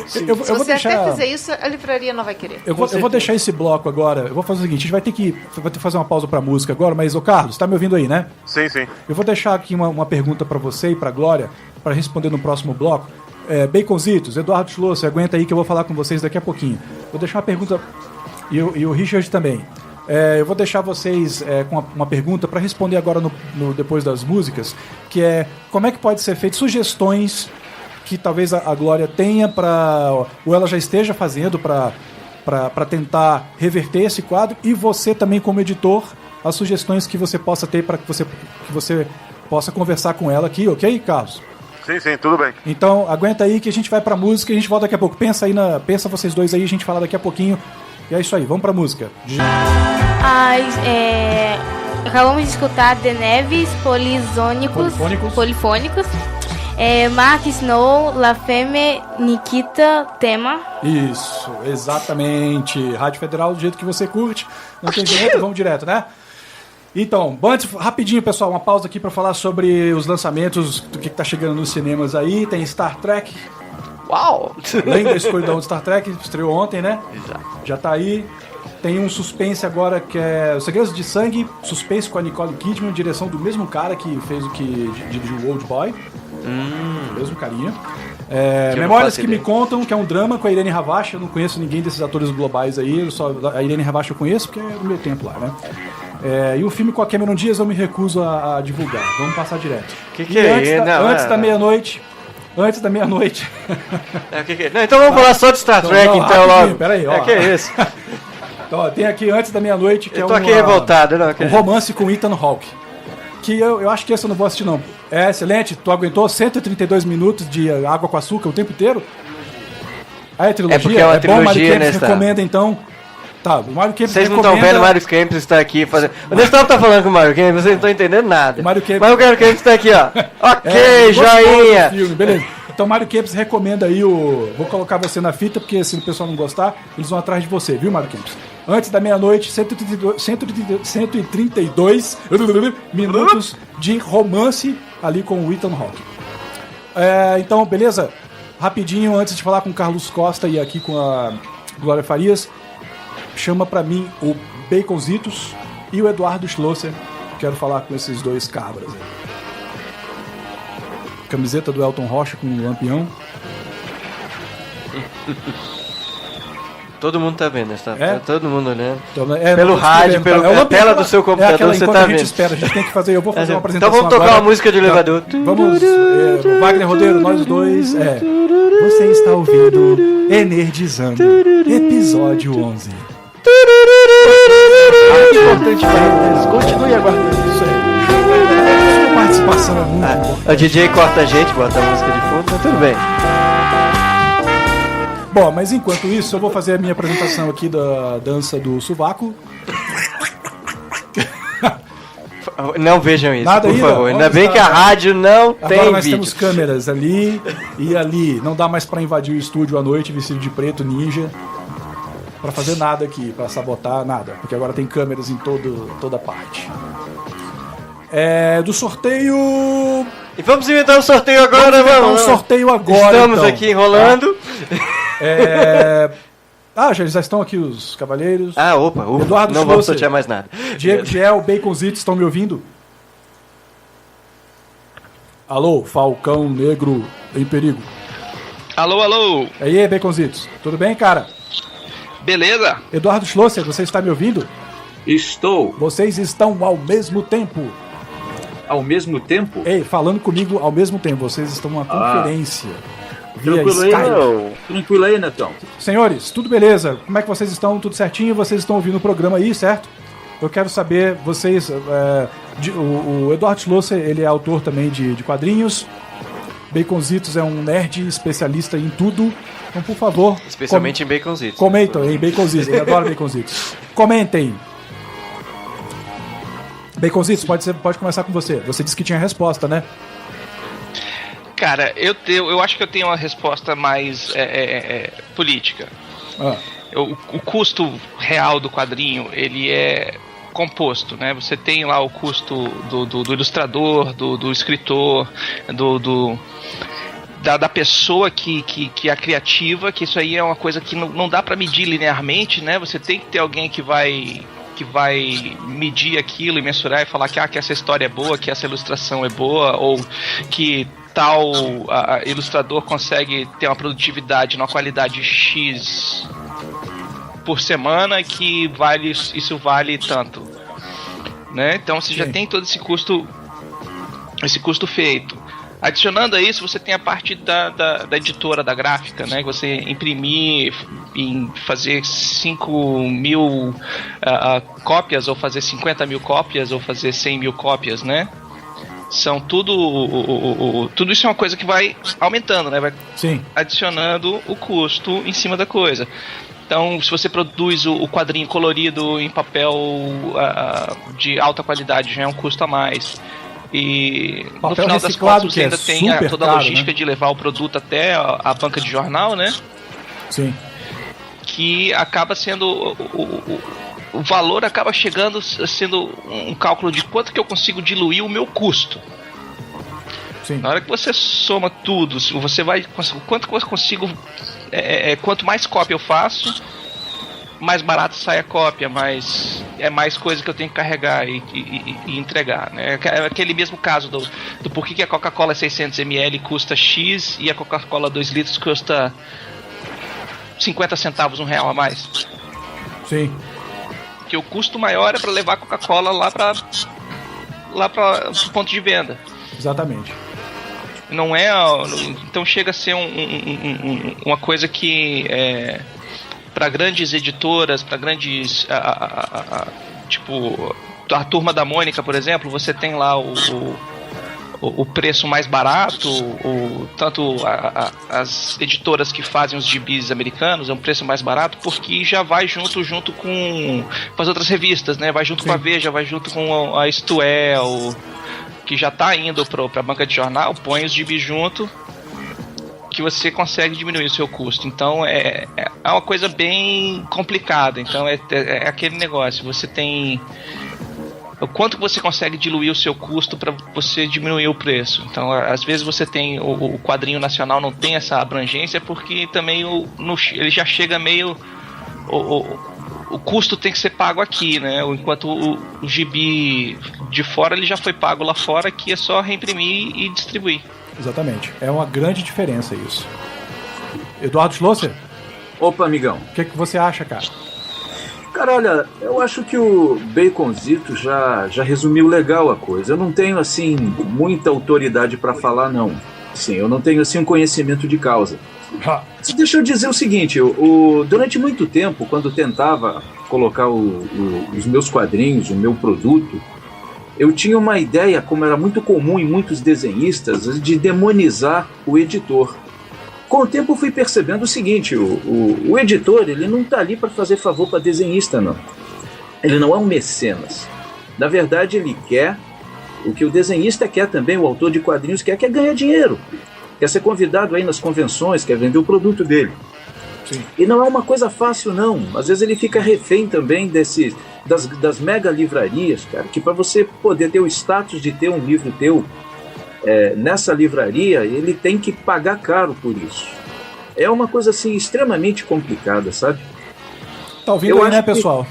Se você até fizer isso, a livraria não vai querer. Eu vou deixar esse bloco agora. Eu vou fazer o seguinte, a gente vai ter que fazer uma pausa pra música agora, mas, ô Carlos, tá me ouvindo aí, né? Sim. Eu vou deixar aqui uma pergunta pra você e pra Glória, pra responder no próximo bloco. Baconzitos, Eduardo Schlosser, aguenta aí que eu vou falar com vocês daqui a pouquinho. Vou deixar uma pergunta, e o Richard também. Eu vou deixar vocês com uma pergunta para responder agora depois das músicas, que é como é que pode ser feito sugestões que talvez a Glória tenha ou ela já esteja fazendo para tentar reverter esse quadro, e você também como editor, as sugestões que você possa ter para que você possa conversar com ela aqui, ok, Carlos? Sim, tudo bem. Então, aguenta aí que a gente vai pra música e a gente volta daqui a pouco. Pensa vocês dois aí, a gente fala daqui a pouquinho. E é isso aí, vamos pra música. Acabamos de escutar The Neves, Polifônicos. Mark Snow, La Femme, Nikita, Tema. Isso, exatamente. Rádio Federal do jeito que você curte. Não tem jeito, vamos direto, né? Então, antes, rapidinho, pessoal, uma pausa aqui para falar sobre os lançamentos do que tá chegando nos cinemas aí. Tem Star Trek. Uau! Além da escuridão de Star Trek, estreou ontem, né? Exato. Já tá aí. Tem um suspense agora que é Os Segredos de Sangue, suspense com a Nicole Kidman, direção do mesmo cara que fez o que dirigiu o Old Boy. Mesmo carinha. Memórias que me contam, que é um drama com a Irene Havashi. Eu não conheço ninguém desses atores globais aí. A Irene Havashi eu conheço porque é do meu tempo lá, né? E o filme com a Cameron Diaz eu me recuso a divulgar. Vamos passar direto. Que é isso? Antes da meia-noite. Antes da meia-noite. Não, então vamos falar só de Star Trek, então, logo. Peraí, ó. Que é isso? Então, ó, tem aqui Antes da Meia-Noite, que eu tô aqui revoltado, não. Um romance com Ethan Hawke. Que eu acho que esse eu não vou assistir, não. É excelente. Tu aguentou 132 minutos de água com açúcar o tempo inteiro? É trilogia? É porque é uma trilogia, bom, Mário Kempis né? recomenda, então. Tá, o Mário Kempis vocês não estão vendo, o Mário Kempis está aqui fazendo... O Nestor tá falando com o Mário Kempis, vocês não estão entendendo nada. Mário Kempis está aqui, ó. Ok, joinha. Filme, beleza. Então, Mário Kempis recomenda aí o... Vou colocar você na fita, porque se o pessoal não gostar, eles vão atrás de você, viu, Mário Kempis? Antes da meia-noite, 132 minutos de romance ali com o Ethan Hawke. Então, beleza? Rapidinho, antes de falar com o Carlos Costa e aqui com a Glória Farias, chama pra mim o Baconzitos e o Eduardo Schlosser Quero falar com esses dois cabras aí. Camiseta do Elton Rocha com o Lampião. Todo mundo tá vendo, tá todo mundo olhando. Então, pelo rádio, pela tela do seu computador, você tá vendo. A gente tem que fazer, eu vou fazer uma apresentação agora. Então vamos tocar uma música de elevador. Vamos, Wagner Rodeiro, nós dois. Você está ouvindo Energizando, episódio 11. Importante para eles. Continue aguardando isso aí. Sua participação é muito importante. O DJ corta a gente, bota a música de fundo, mas tudo bem. Bom, mas enquanto isso, eu vou fazer a minha apresentação aqui da dança do sovaco. Não vejam isso, nada por ainda? favor. Ainda bem que a rádio não tem Agora nós vídeo. temos câmeras ali e ali. Não dá mais pra invadir o estúdio à noite vestido de preto, ninja. Pra fazer nada aqui, pra sabotar nada. Porque agora tem câmeras em toda parte. Do sorteio... E vamos inventar um sorteio agora, vamos. Um sorteio agora. Estamos então. aqui enrolando. Já estão aqui os cavalheiros. Opa. Eduardo não vamos sortear mais nada. Diego Giel, Baconzitos, estão me ouvindo? Alô, Falcão Negro em perigo. Alô. E aí, Baconzitos, tudo bem, cara? Beleza. Eduardo Schlosser, você está me ouvindo? Estou. Vocês estão ao mesmo tempo. Ao mesmo tempo? Ei, falando comigo ao mesmo tempo. Vocês estão numa conferência. Tranquilo aí, Netão. Senhores, tudo beleza? Como é que vocês estão? Tudo certinho? Vocês estão ouvindo o programa aí, certo? Eu quero saber, vocês... o Eduardo Schlosser, ele é autor também de quadrinhos. Baconzitos é um nerd especialista em tudo. Então, por favor... Especialmente em Baconzitos. Comentem em Baconzitos. Ele adora Baconzitos. Comentem. Baconzitos, pode começar com você. Você disse que tinha resposta, né? Cara, eu acho que eu tenho uma resposta mais política. O custo real do quadrinho, ele é composto, né? Você tem lá o custo do ilustrador, do escritor, da pessoa que é criativa, que isso aí é uma coisa que não dá pra medir linearmente, né? Você tem que ter alguém que vai medir aquilo e mensurar e falar que essa história é boa, que essa ilustração é boa, ou que tal ilustrador consegue ter uma produtividade, uma qualidade X por semana, que isso vale tanto, né? Então você já tem todo esse custo feito. Adicionando a isso, você tem a parte da editora, da gráfica, né? Você imprimir e fazer 5.000 cópias, ou fazer 50.000 cópias, ou fazer 100.000 cópias, né? São tudo isso é uma coisa que vai aumentando, né? Vai adicionando o custo em cima da coisa. Então, se você produz o quadrinho colorido em papel de alta qualidade, já é um custo a mais. E no final das contas você ainda tem toda a logística, né, de levar o produto até a banca de jornal, né? Sim. Que acaba sendo o valor acaba sendo um cálculo de quanto que eu consigo diluir o meu custo. Sim. Na hora que você soma tudo, você vai quanto que eu consigo, quanto mais cópia eu faço, mais barato sai a cópia, mais coisa que eu tenho que carregar e entregar, né? É aquele mesmo caso do porquê que a Coca-Cola 600ml custa X e a Coca-Cola 2 litros custa 50 centavos, R$1 a mais. Sim. Porque o custo maior é para levar a Coca-Cola lá para o ponto de venda. Exatamente. Não é... Então chega a ser uma coisa que... para grandes editoras, para grandes... tipo, a Turma da Mônica, por exemplo, você tem lá o preço mais barato, tanto as editoras que fazem os gibis americanos, é um preço mais barato, porque já vai junto com as outras revistas, né? Vai junto com a Veja, vai junto com a Isto É, que já está indo para a banca de jornal, põe os gibis junto, que você consegue diminuir o seu custo. Então é uma coisa bem complicada. Então é aquele negócio, você tem o quanto você consegue diluir o seu custo para você diminuir o preço. Então às vezes você tem o quadrinho nacional não tem essa abrangência, porque também ele já chega meio o custo tem que ser pago aqui, né? Enquanto o gibi de fora ele já foi pago lá fora, aqui é só reimprimir e distribuir. Exatamente. É uma grande diferença isso. Eduardo Schlosser? Opa, amigão. O que você acha, cara? Cara, olha, eu acho que o Baconzito já resumiu legal a coisa. Eu não tenho, assim, muita autoridade para falar, não. Sim, eu não tenho, assim, um conhecimento de causa. Deixa eu dizer o seguinte, durante muito tempo, quando tentava colocar os meus quadrinhos, o meu produto, eu tinha uma ideia, como era muito comum em muitos desenhistas, de demonizar o editor. Com o tempo eu fui percebendo o seguinte, o editor, ele não está ali para fazer favor para desenhista, não. Ele não é um mecenas. Na verdade, ele quer o que o desenhista quer também, o autor de quadrinhos quer ganhar dinheiro. Quer ser convidado aí nas convenções, quer vender o produto dele. Sim. E não é uma coisa fácil, não. Às vezes ele fica refém também das mega livrarias, cara, que para você poder ter o status de ter um livro teu nessa livraria, ele tem que pagar caro por isso. É uma coisa assim extremamente complicada, sabe? Tá ouvindo aí, né, pessoal?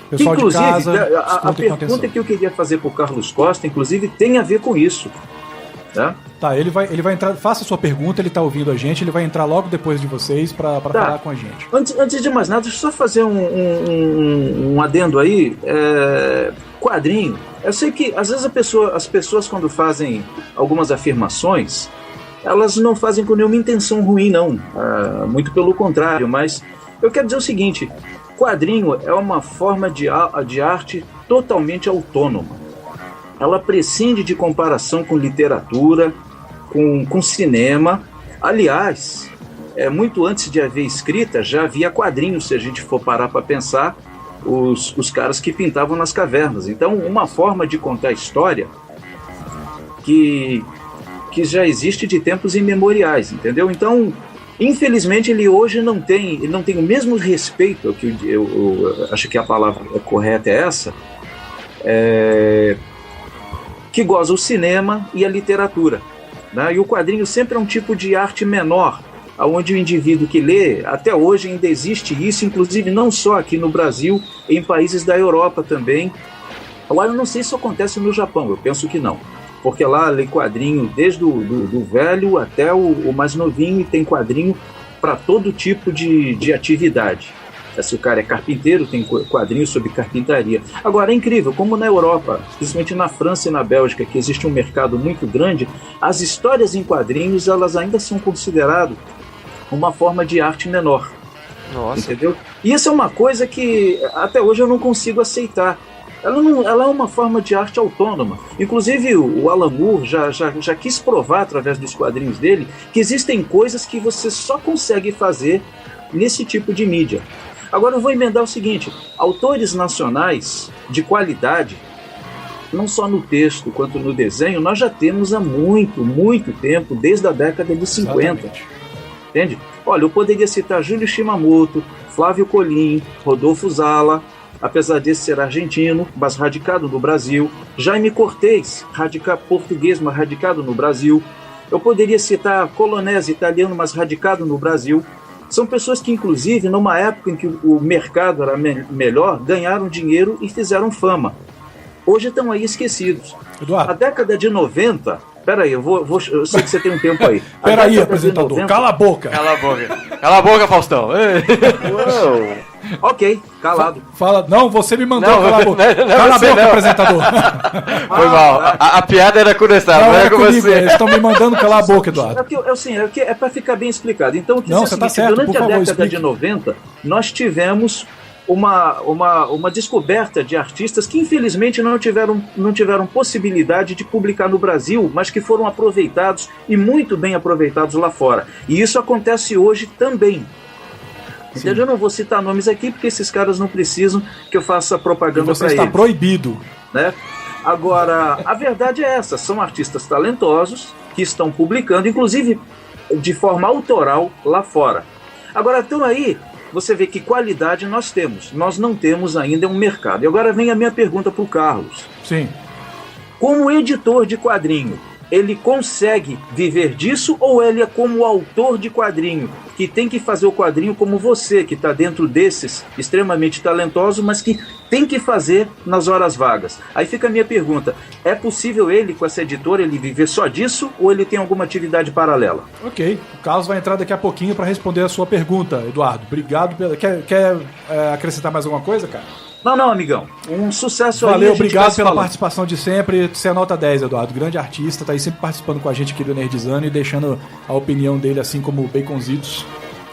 Pessoal de casa, a pergunta que eu queria fazer para o Carlos Costa, inclusive, tem a ver com isso. Tá, ele vai entrar, faça a sua pergunta, ele tá ouvindo a gente, ele vai entrar logo depois de vocês para falar com a gente. Antes de mais nada, deixa eu só fazer um adendo aí. Quadrinho. Eu sei que às vezes as pessoas quando fazem algumas afirmações, elas não fazem com nenhuma intenção ruim, não. Muito pelo contrário, mas eu quero dizer o seguinte, quadrinho é uma forma de arte totalmente autônoma. Ela prescinde de comparação com literatura, com cinema. Aliás, muito antes de haver escrita, já havia quadrinhos, se a gente for parar para pensar, os caras que pintavam nas cavernas. Então, uma forma de contar história que já existe de tempos imemoriais, entendeu? Então, infelizmente, ele hoje não tem o mesmo respeito, que eu acho que a palavra correta é essa, que goza o cinema e a literatura, né? E o quadrinho sempre é um tipo de arte menor, onde o indivíduo que lê, até hoje ainda existe isso, inclusive não só aqui no Brasil, em países da Europa também. Agora, eu não sei se isso acontece no Japão, eu penso que não, porque lá lê quadrinho desde do velho até o mais novinho, e tem quadrinho para todo tipo de atividade. Se o cara é carpinteiro, tem quadrinhos sobre carpintaria. Agora, é incrível, como na Europa, principalmente na França e na Bélgica, que existe um mercado muito grande, as histórias em quadrinhos, elas ainda são consideradas uma forma de arte menor. Nossa. Entendeu? E isso é uma coisa que até hoje eu não consigo aceitar. Ela é uma forma de arte autônoma. Inclusive, o Alan Moore já quis provar, através dos quadrinhos dele, que existem coisas que você só consegue fazer nesse tipo de mídia. Agora eu vou emendar o seguinte, autores nacionais de qualidade, não só no texto quanto no desenho, nós já temos há muito, muito tempo, desde a década de 50. Exatamente. Entende? Olha, eu poderia citar Júlio Shimamoto, Flávio Colim, Rodolfo Zala, apesar desse ser argentino, mas radicado no Brasil, Jaime Cortez, português, mas radicado no Brasil. Eu poderia citar Colonese, italiano, mas radicado no Brasil. São pessoas que, inclusive, numa época em que o mercado era melhor, ganharam dinheiro e fizeram fama. Hoje estão aí esquecidos. Eduardo. A década de 90... Peraí, eu sei que você tem um tempo aí. Peraí, apresentador, 90... cala a boca. Cala a boca. Cala a boca, Faustão. Ok, calado. Fala, não, você me mandou calar a boca. Cala a boca, apresentador. Foi mal. A piada era com o Nestado, não era com você. Eles estão me mandando calar a boca, Eduardo. É para ficar bem explicado. Então, não, você está certo, durante por favor, a década explique. de 90, nós tivemos uma descoberta de artistas que infelizmente não tiveram possibilidade de publicar no Brasil, mas que foram aproveitados e muito bem aproveitados lá fora. E isso acontece hoje também. Então, eu não vou citar nomes aqui porque esses caras não precisam que eu faça propaganda para eles. Você está proibido. Né? Agora, a verdade é essa, são artistas talentosos que estão publicando, inclusive de forma autoral lá fora. Agora, então aí, você vê que qualidade nós temos. Nós não temos ainda um mercado. E agora vem a minha pergunta para o Carlos. Sim. Como editor de quadrinho, ele consegue viver disso ou ele é como autor de quadrinho, que tem que fazer o quadrinho como você, que está dentro desses extremamente talentoso, mas que tem que fazer nas horas vagas? Aí fica a minha pergunta, é possível ele, com essa editora, ele viver só disso ou ele tem alguma atividade paralela? Ok, o Carlos vai entrar daqui a pouquinho para responder a sua pergunta, Eduardo. Obrigado. Quer acrescentar mais alguma coisa, cara? Não, amigão. Um sucesso aí. Valeu, obrigado pela participação de sempre. Você é nota 10, Eduardo. Grande artista, tá aí sempre participando com a gente aqui do Nerdizando e deixando a opinião dele, assim como o Baconzitos.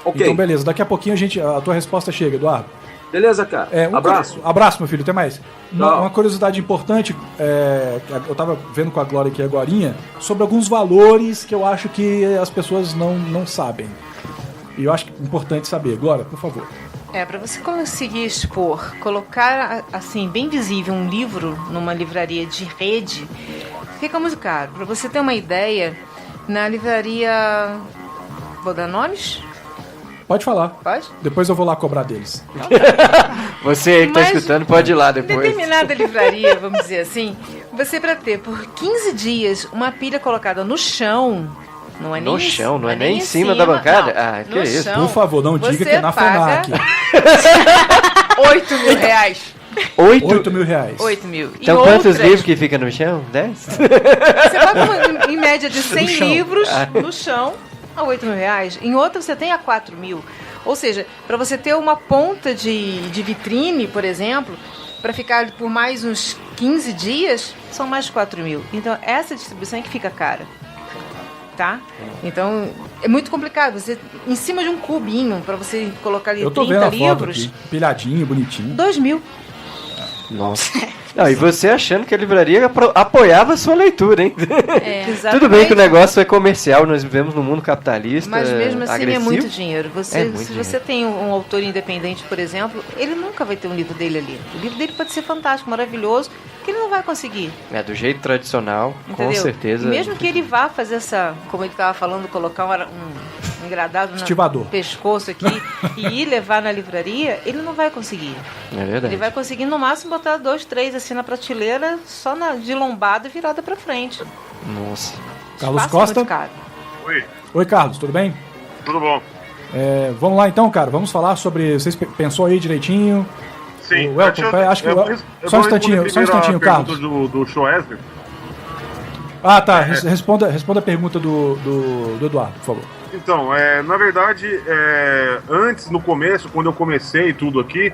Ok. Então, beleza. Daqui a pouquinho a tua resposta chega, Eduardo. Beleza, cara. Abraço. Abraço, meu filho. Até mais. Uma curiosidade importante, eu tava vendo com a Glória aqui agorinha, sobre alguns valores que eu acho que as pessoas não sabem. E eu acho importante saber. Glória, por favor. Para você conseguir expor, colocar assim, bem visível um livro numa livraria de rede, fica muito caro. Para você ter uma ideia, na livraria... Vou dar nomes? Pode falar. Pode? Depois eu vou lá cobrar deles. Você aí que tá escutando pode ir lá depois. Determinada livraria, vamos dizer assim, você para ter por 15 dias uma pilha colocada no chão... Não é no nem chão, não é nem em cima da bancada? Não, que isso? Por favor, não diga que é na FENAC. 8 mil reais. 8 mil reais. 8 mil. Então quantos livros que fica no chão? 10? Você paga em média de 100 livros no chão a 8 mil reais. Em outros você tem a 4 mil. Ou seja, para você ter uma ponta de vitrine, por exemplo, para ficar por mais uns 15 dias, são mais de 4 mil. Então essa distribuição é que fica cara. Tá? Então, é muito complicado. Você, em cima de um cubinho, para você colocar ali 30 livros... Eu tô vendo a foto aqui, pilhadinho, bonitinho. 2 mil. Nossa. Não, e você achando que a livraria apoiava a sua leitura, hein? Tudo bem que o negócio é comercial, nós vivemos num mundo capitalista. Mas mesmo assim agressivo. É muito dinheiro. Você tem um autor independente, por exemplo, ele nunca vai ter um livro dele ali. O livro dele pode ser fantástico, maravilhoso, que ele não vai conseguir. Do jeito tradicional, entendeu? Com certeza. E mesmo que ele vá fazer como ele estava falando, colocar um engradado no pescoço aqui e ir levar na livraria, ele não vai conseguir. É verdade. Ele vai conseguir no máximo botar 2, 3 assim na prateleira, só de lombada virada pra frente. Nossa. Carlos Costa. Oi, Carlos, tudo bem? Tudo bom. Vamos lá então, cara. Vamos falar sobre... Vocês pensou aí direitinho? Sim. O Elton, acho que só um instantinho, Carlos. Do Schoesner. Ah, tá. Responda a pergunta do Eduardo, por favor. Então, na verdade, antes, no começo, quando eu comecei tudo aqui,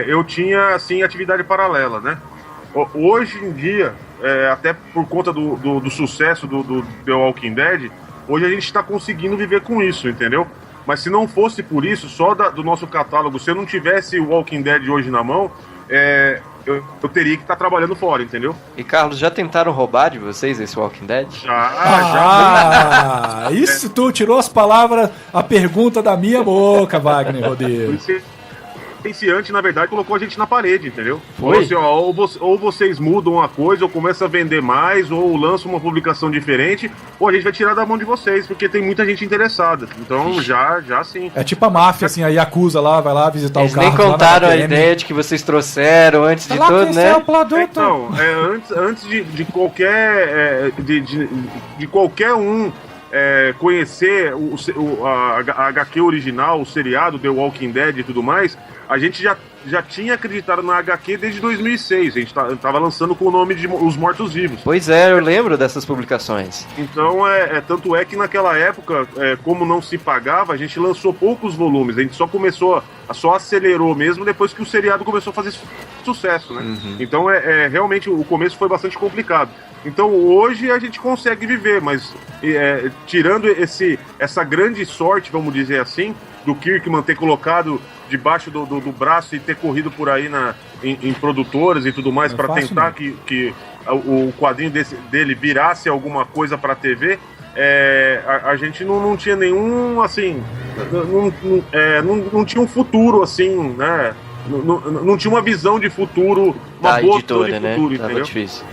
eu tinha, assim, atividade paralela, né? Hoje em dia, até por conta do sucesso do The Walking Dead, hoje a gente está conseguindo viver com isso, entendeu? Mas se não fosse por isso, só do nosso catálogo, se eu não tivesse o Walking Dead hoje na mão, eu teria que estar trabalhando fora, entendeu? E Carlos, já tentaram roubar de vocês esse Walking Dead? Já. Isso tu tirou a pergunta da minha boca, Wagner Rodeiro. O licenciante, na verdade, colocou a gente na parede, entendeu? Foi? Assim, ou vocês mudam uma coisa, ou começam a vender mais, ou lançam uma publicação diferente, ou a gente vai tirar da mão de vocês, porque tem muita gente interessada. Então, já sim. É tipo a máfia, assim, a Yakuza lá, vai lá visitar Eles o carro. Eles nem contaram a ideia de que vocês trouxeram antes de tudo, né? Então, antes de qualquer... de qualquer um... conhecer a HQ original, o seriado, The Walking Dead e tudo mais, a gente já tinha acreditado na HQ desde 2006. A gente tava lançando com o nome de Os Mortos-Vivos. Pois eu lembro dessas publicações. Então, tanto é que naquela época, como não se pagava, a gente lançou poucos volumes. A gente só acelerou mesmo depois que o seriado começou a fazer sucesso, né? Uhum. Então, realmente, o começo foi bastante complicado. Então hoje a gente consegue viver, mas tirando essa grande sorte, vamos dizer assim, do Kirkman ter colocado debaixo do braço e ter corrido por aí em produtoras e tudo mais para tentar que o quadrinho dele virasse alguma coisa para a TV, a gente não tinha nenhum, assim, não tinha um futuro assim, né? Não tinha uma visão de futuro, uma boa editora, de futuro, né? entendeu? Tava difícil.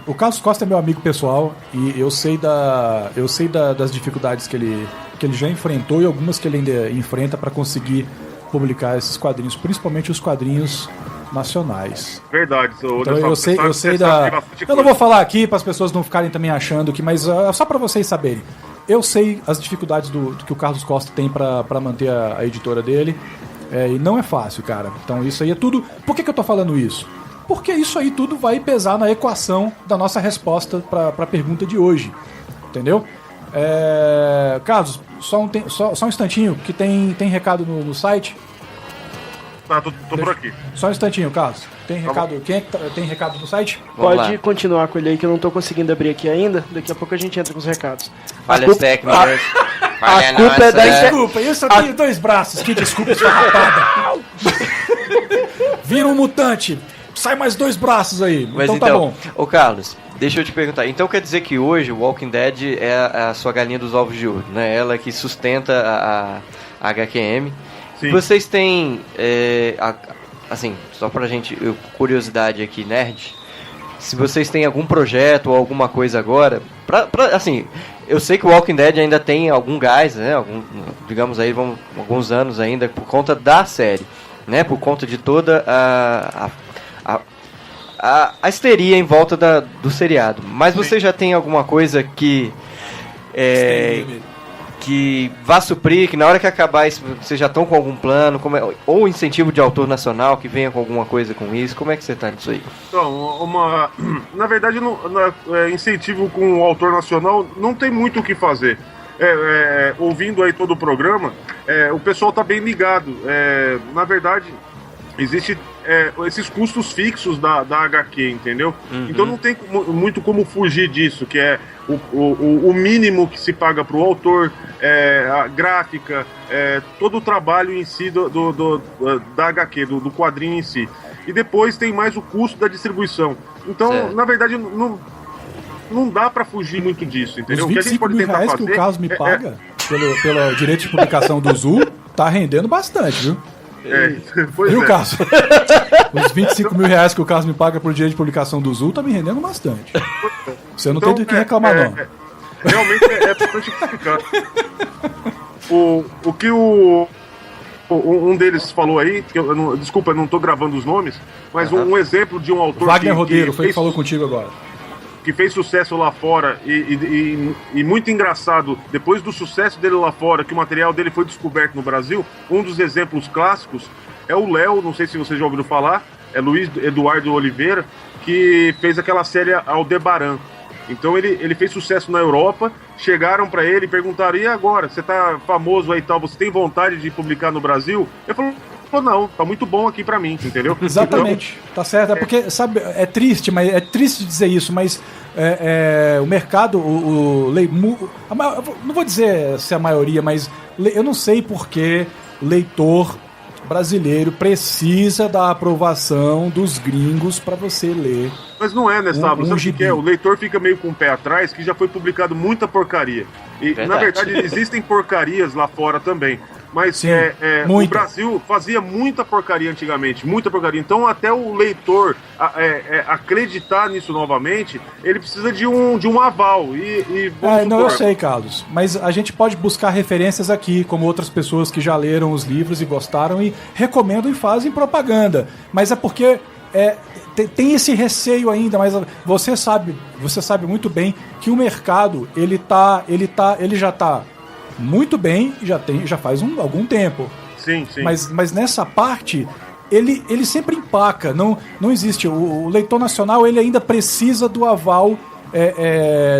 O Carlos Costa é meu amigo pessoal e eu sei das dificuldades que ele já enfrentou e algumas que ele ainda enfrenta para conseguir publicar esses quadrinhos, principalmente os quadrinhos nacionais. Verdade. Então, eu sei da... Eu não vou falar aqui para as pessoas não ficarem também achando que, mas só para vocês saberem. Eu sei as dificuldades do que o Carlos Costa tem para manter a editora dele. E não é fácil, cara. Então isso aí é tudo... Por que eu tô falando isso? Porque isso aí tudo vai pesar na equação da nossa resposta para a pergunta de hoje. Entendeu? Carlos, só um instantinho, que tem recado no site. Tô por aqui. Só um instantinho, Carlos. Tem recado? Quem é que tem recado no site? Pode continuar com ele aí, que eu não tô conseguindo abrir aqui ainda. Daqui a pouco a gente entra com os recados. Falhas técnicas. A culpa é da Desculpa, eu só tenho 2 braços. Que desculpa, esfarrapada. Vira um mutante. Sai mais 2 braços aí. Mas então tá bom. Ô Carlos, deixa eu te perguntar. Então quer dizer que hoje o Walking Dead é a sua galinha dos ovos de ouro, né? Ela que sustenta a HQM. Sim. Vocês têm, assim, só pra gente, curiosidade aqui, nerd, se vocês têm algum projeto ou alguma coisa agora, assim, eu sei que o Walking Dead ainda tem algum gás, né, digamos aí, alguns anos ainda, por conta da série, né, por conta de toda a histeria em volta do seriado. Mas você já tem alguma coisa que vá suprir, que na hora que acabar isso, vocês já estão com algum plano, ou incentivo de autor nacional que venha com alguma coisa com isso? Como é que você está nisso aí? Então, na verdade, incentivo com o autor nacional não tem muito o que fazer. Ouvindo aí todo o programa, o pessoal está bem ligado. Na verdade, existe esses custos fixos da HQ, entendeu? Uhum. Então não tem muito como fugir disso, que é o mínimo que se paga para o autor, a gráfica, todo o trabalho em si da HQ, do quadrinho em si. E depois tem mais o custo da distribuição. Então, na verdade, não dá para fugir muito disso, entendeu? Os 25 mil reais que o Carlos me paga pelo direito de publicação do Zul tá rendendo bastante, viu? Viu, Carlos? Os 25 mil reais que o Carlos me paga por direito de publicação do Zul tá me rendendo bastante. Você não tem do que reclamar, não. Realmente é bastante complicado. O que um deles falou aí, que desculpa, eu não tô gravando os nomes, mas um exemplo de um autor... Wagner Rodeiro, foi que falou contigo agora. Que fez sucesso lá fora e muito engraçado, depois do sucesso dele lá fora, que o material dele foi descoberto no Brasil, um dos exemplos clássicos é o Léo, não sei se vocês já ouviram falar, é Luiz Eduardo Oliveira, que fez aquela série Aldebaran. Então ele fez sucesso na Europa, chegaram pra ele e perguntaram, e agora, você tá famoso aí e tal, você tem vontade de publicar no Brasil? Ele falou, não, tá muito bom aqui pra mim, entendeu? Exatamente, então, tá certo, porque, sabe, é triste dizer isso, mas o mercado, não vou dizer se a maioria, mas eu não sei porque leitor brasileiro precisa da aprovação dos gringos pra você ler. Mas não é, né, Sábio? Sabe o que é? O leitor fica meio com o pé atrás, que já foi publicado muita porcaria. E, na verdade, existem porcarias lá fora também. Mas Sim, o Brasil fazia muita porcaria antigamente, muita porcaria. Então até o leitor acreditar nisso novamente, ele precisa de um aval. Não, eu sei, Carlos. Mas a gente pode buscar referências aqui, como outras pessoas que já leram os livros e gostaram e recomendam e fazem propaganda. Mas é porque tem esse receio ainda, mas você sabe muito bem que o mercado ele já está muito bem, já faz algum tempo. Sim. Mas nessa parte, ele sempre empaca. Não existe. O leitor nacional ele ainda precisa do aval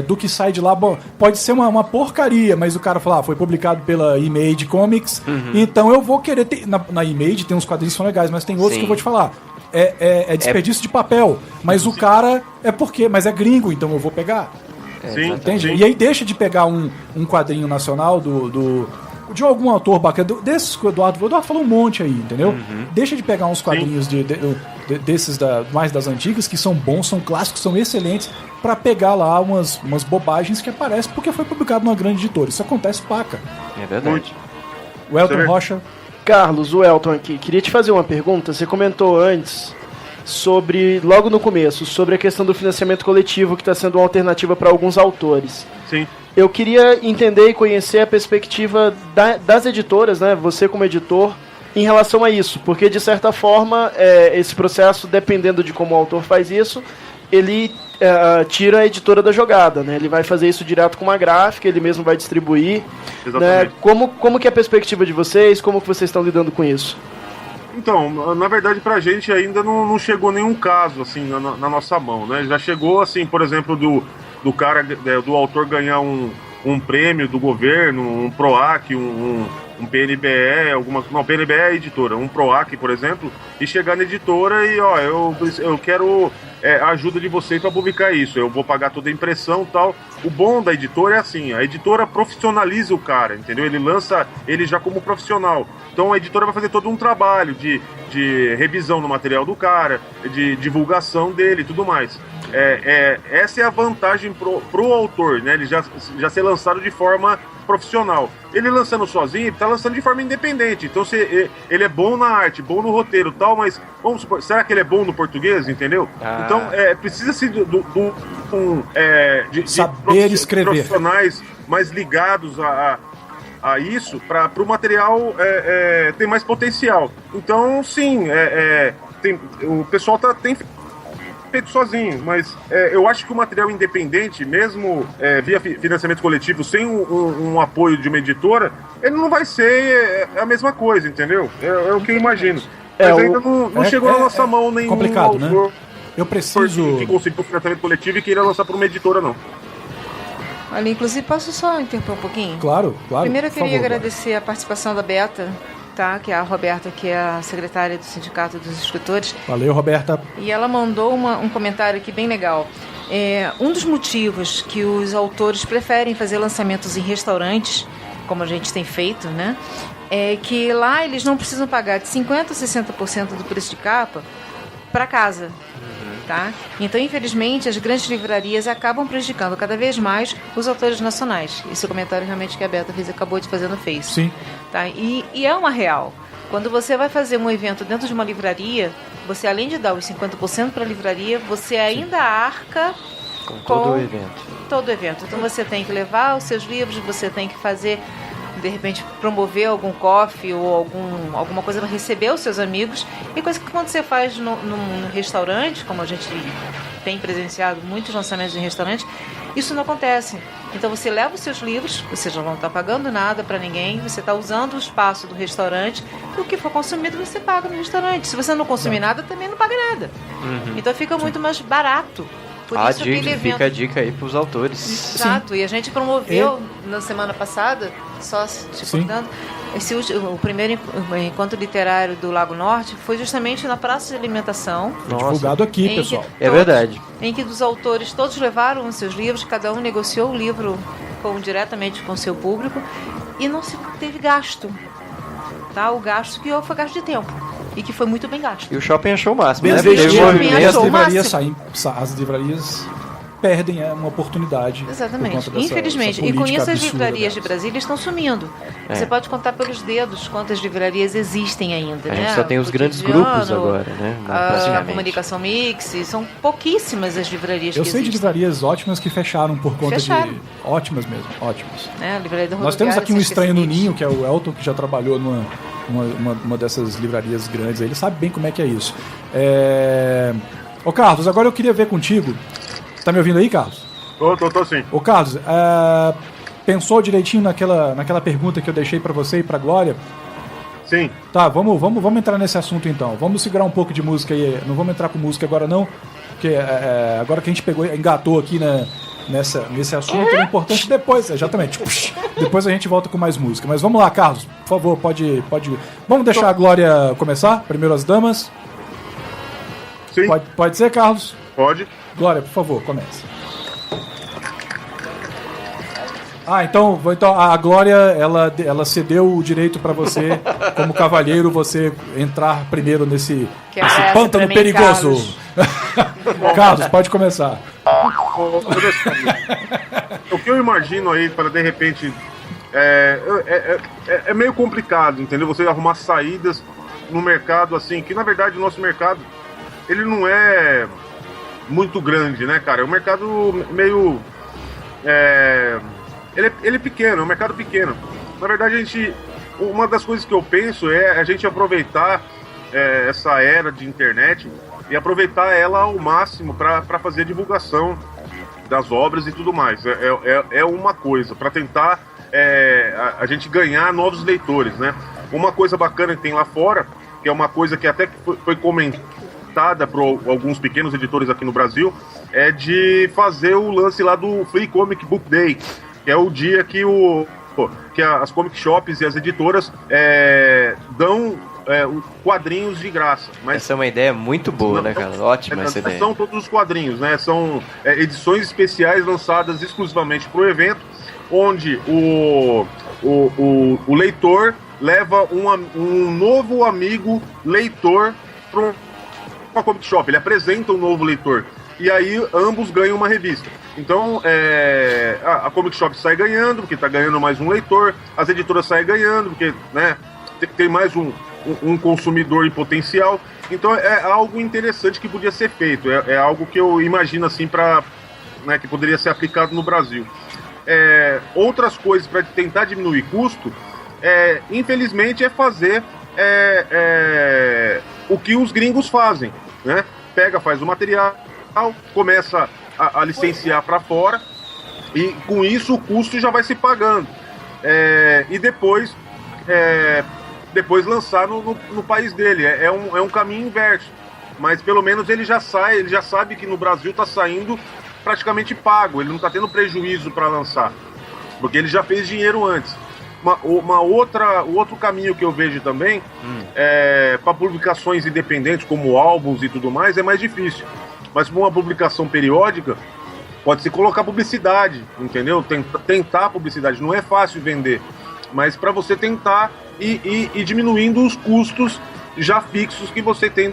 do que sai de lá. Bom, pode ser uma porcaria, mas o cara fala, foi publicado pela Image Comics, então eu vou querer ter. Na Image tem uns quadrinhos que são legais, mas tem outros que eu vou te falar. É desperdício de papel, mas o cara mas é gringo, então eu vou pegar. Sim, entende? E aí deixa de pegar um quadrinho nacional de algum autor bacana, desses que o Eduardo falou um monte aí, entendeu? Deixa de pegar uns quadrinhos desses mais das antigas, que são bons, são clássicos, são excelentes, pra pegar lá umas bobagens que aparecem porque foi publicado numa grande editora. Isso acontece paca. É verdade. O Elton Rocha. Carlos, o Elton aqui. Queria te fazer uma pergunta. Você comentou antes logo no começo, sobre a questão do financiamento coletivo, que está sendo uma alternativa para alguns autores. Sim. Eu queria entender e conhecer a perspectiva das editoras, né? Você como editor, em relação a isso, porque de certa forma esse processo, dependendo de como o autor faz isso, ele tira a editora da jogada, né? Ele vai fazer isso direto com uma gráfica, ele mesmo vai distribuir. Né? Como que é a perspectiva de vocês? Como que vocês estão lidando com isso? Então, na verdade, pra gente ainda não chegou nenhum caso, assim, na nossa mão, né? Já chegou, assim, por exemplo, do cara, do autor ganhar um prêmio do governo, um PROAC, um PNBE, não, PNBE é a editora, um PROAC, por exemplo, e chegar na editora e, ó, eu quero a ajuda de vocês para publicar isso, eu vou pagar toda a impressão e tal. O bom da editora é assim, a editora profissionaliza o cara, entendeu? Ele lança ele já como profissional. Então a editora vai fazer todo um trabalho de revisão do material do cara, de divulgação dele e tudo mais. Essa é a vantagem pro autor, né? Ele já ser lançado de forma profissional. Ele lançando sozinho, ele tá lançando de forma independente. Então se ele é bom na arte, bom no roteiro e tal, mas vamos supor, será que ele é bom no português, entendeu? Então precisa-se de saber escrever, profissionais mais ligados a isso, para o material ter mais potencial. Então, sim, o pessoal tem feito sozinho, mas eu acho que o material independente, mesmo via financiamento coletivo, sem um apoio de uma editora, ele não vai ser a mesma coisa, entendeu? É o que eu imagino. Mas ainda não chegou na nossa mão nenhum complicado, autor, né? Eu preciso que conseguiu financiamento coletivo e queira lançar por uma editora, não. Olha, inclusive, posso só interromper um pouquinho? Claro. Primeiro eu queria agradecer a participação da Beta, tá? Que é a Roberta, que é a secretária do Sindicato dos Escritores. Valeu, Roberta. E ela mandou um comentário aqui bem legal. Um dos motivos que os autores preferem fazer lançamentos em restaurantes, como a gente tem feito, né? É que lá eles não precisam pagar de 50% a 60% do preço de capa para casa. Tá? Então, infelizmente, as grandes livrarias acabam prejudicando cada vez mais os autores nacionais. Esse comentário realmente que a Beta acabou de fazer no Face. Sim. Tá? E é uma real. Quando você vai fazer um evento dentro de uma livraria, você, além de dar os 50% para a livraria, você ainda arca com todo o evento. Todo o evento. Então, você tem que levar os seus livros, você tem que fazer, de repente, promover algum coffee ou alguma coisa para receber os seus amigos. E coisa que quando você faz num restaurante, como a gente tem presenciado muitos lançamentos em restaurante, isso não acontece. Então você leva os seus livros, você já não está pagando nada para ninguém, você está usando o espaço do restaurante, e o que for consumido você paga no restaurante. Se você não consumir nada, também não paga nada. Então fica muito mais barato. Por isso fica a dica aí pros autores. Exato, e a gente promoveu na semana passada, só dando, o primeiro encontro literário do Lago Norte foi justamente na praça de alimentação. Divulgado aqui, pessoal. É verdade. Em que os autores todos levaram os seus livros, cada um negociou o livro diretamente com o seu público e não se teve gasto. Tá? O gasto que houve foi gasto de tempo. E que foi muito bem gasto. E o shopping achou o máximo, né? As livrarias perdem uma oportunidade. Exatamente. Infelizmente. E com isso as livrarias de Brasília estão sumindo. Você pode contar pelos dedos quantas livrarias existem ainda. A gente só tem os grandes grupos agora, né? A Comunicação Mix. São pouquíssimas as livrarias que existem. Eu sei de livrarias ótimas que fecharam por conta de... Ótimas mesmo, ótimas. A livraria da Nós temos aqui um estranho no Ninho, que é o Elton, que já trabalhou numa dessas livrarias grandes. Ele sabe bem como é que é isso. Ô Carlos, agora eu queria ver contigo. Tá me ouvindo aí, Carlos? Tô sim. Ô Carlos, pensou direitinho naquela pergunta que eu deixei pra você e pra Glória? Sim. Tá, vamos entrar nesse assunto então. Vamos segurar um pouco de música aí. Não vamos entrar com música agora não, porque agora que a gente engatou aqui nesse assunto é importante depois, exatamente. Depois a gente volta com mais música. Mas vamos lá, Carlos, por favor, pode. Vamos deixar a Glória começar? Primeiro as damas? Sim. Pode ser, Carlos? Pode. Glória, por favor, comece. Então a Glória, ela cedeu o direito para você, como cavalheiro, você entrar primeiro nesse pântano perigoso. Carlos, pode começar. O que eu imagino aí, para de repente, é meio complicado, entendeu? Você arrumar saídas no mercado, assim, que na verdade o nosso mercado, ele não é muito grande, né, cara? É um mercado meio... Ele é pequeno, é um mercado pequeno. Na verdade, a gente uma das coisas que eu penso é a gente aproveitar essa era de internet e aproveitar ela ao máximo para fazer divulgação das obras e tudo mais. É uma coisa, para tentar a gente ganhar novos leitores, né? Uma coisa bacana que tem lá fora, que é uma coisa que até foi comentada por alguns pequenos editores aqui no Brasil, é de fazer o lance lá do Free Comic Book Day, que é o dia que as comic shops e as editoras dão quadrinhos de graça. Mas essa é uma ideia muito boa, né, cara? Ótima essa ideia. São todos os quadrinhos, né? São edições especiais lançadas exclusivamente para o evento, onde o leitor leva um novo amigo leitor para uma comic shop. Ele apresenta um novo leitor. E aí ambos ganham uma revista. Então a comic shop sai ganhando, porque está ganhando mais um leitor. As editoras saem ganhando, porque, né, tem mais um consumidor em potencial. Então é algo interessante que podia ser feito. É algo que eu imagino assim né, que poderia ser aplicado no Brasil. Outras coisas para tentar diminuir custo, infelizmente, é fazer o que os gringos fazem, né? Faz o material, começa a licenciar para fora, e com isso o custo já vai se pagando, e depois lançar no país dele. É um caminho inverso, mas pelo menos ele já sabe que no Brasil está saindo praticamente pago, ele não está tendo prejuízo para lançar, porque ele já fez dinheiro antes. O outro caminho que eu vejo também para publicações independentes, como álbuns e tudo mais, é mais difícil. Mas para uma publicação periódica, pode-se colocar publicidade, entendeu? Tentar publicidade. Não é fácil vender, mas para você tentar ir diminuindo os custos já fixos que você tem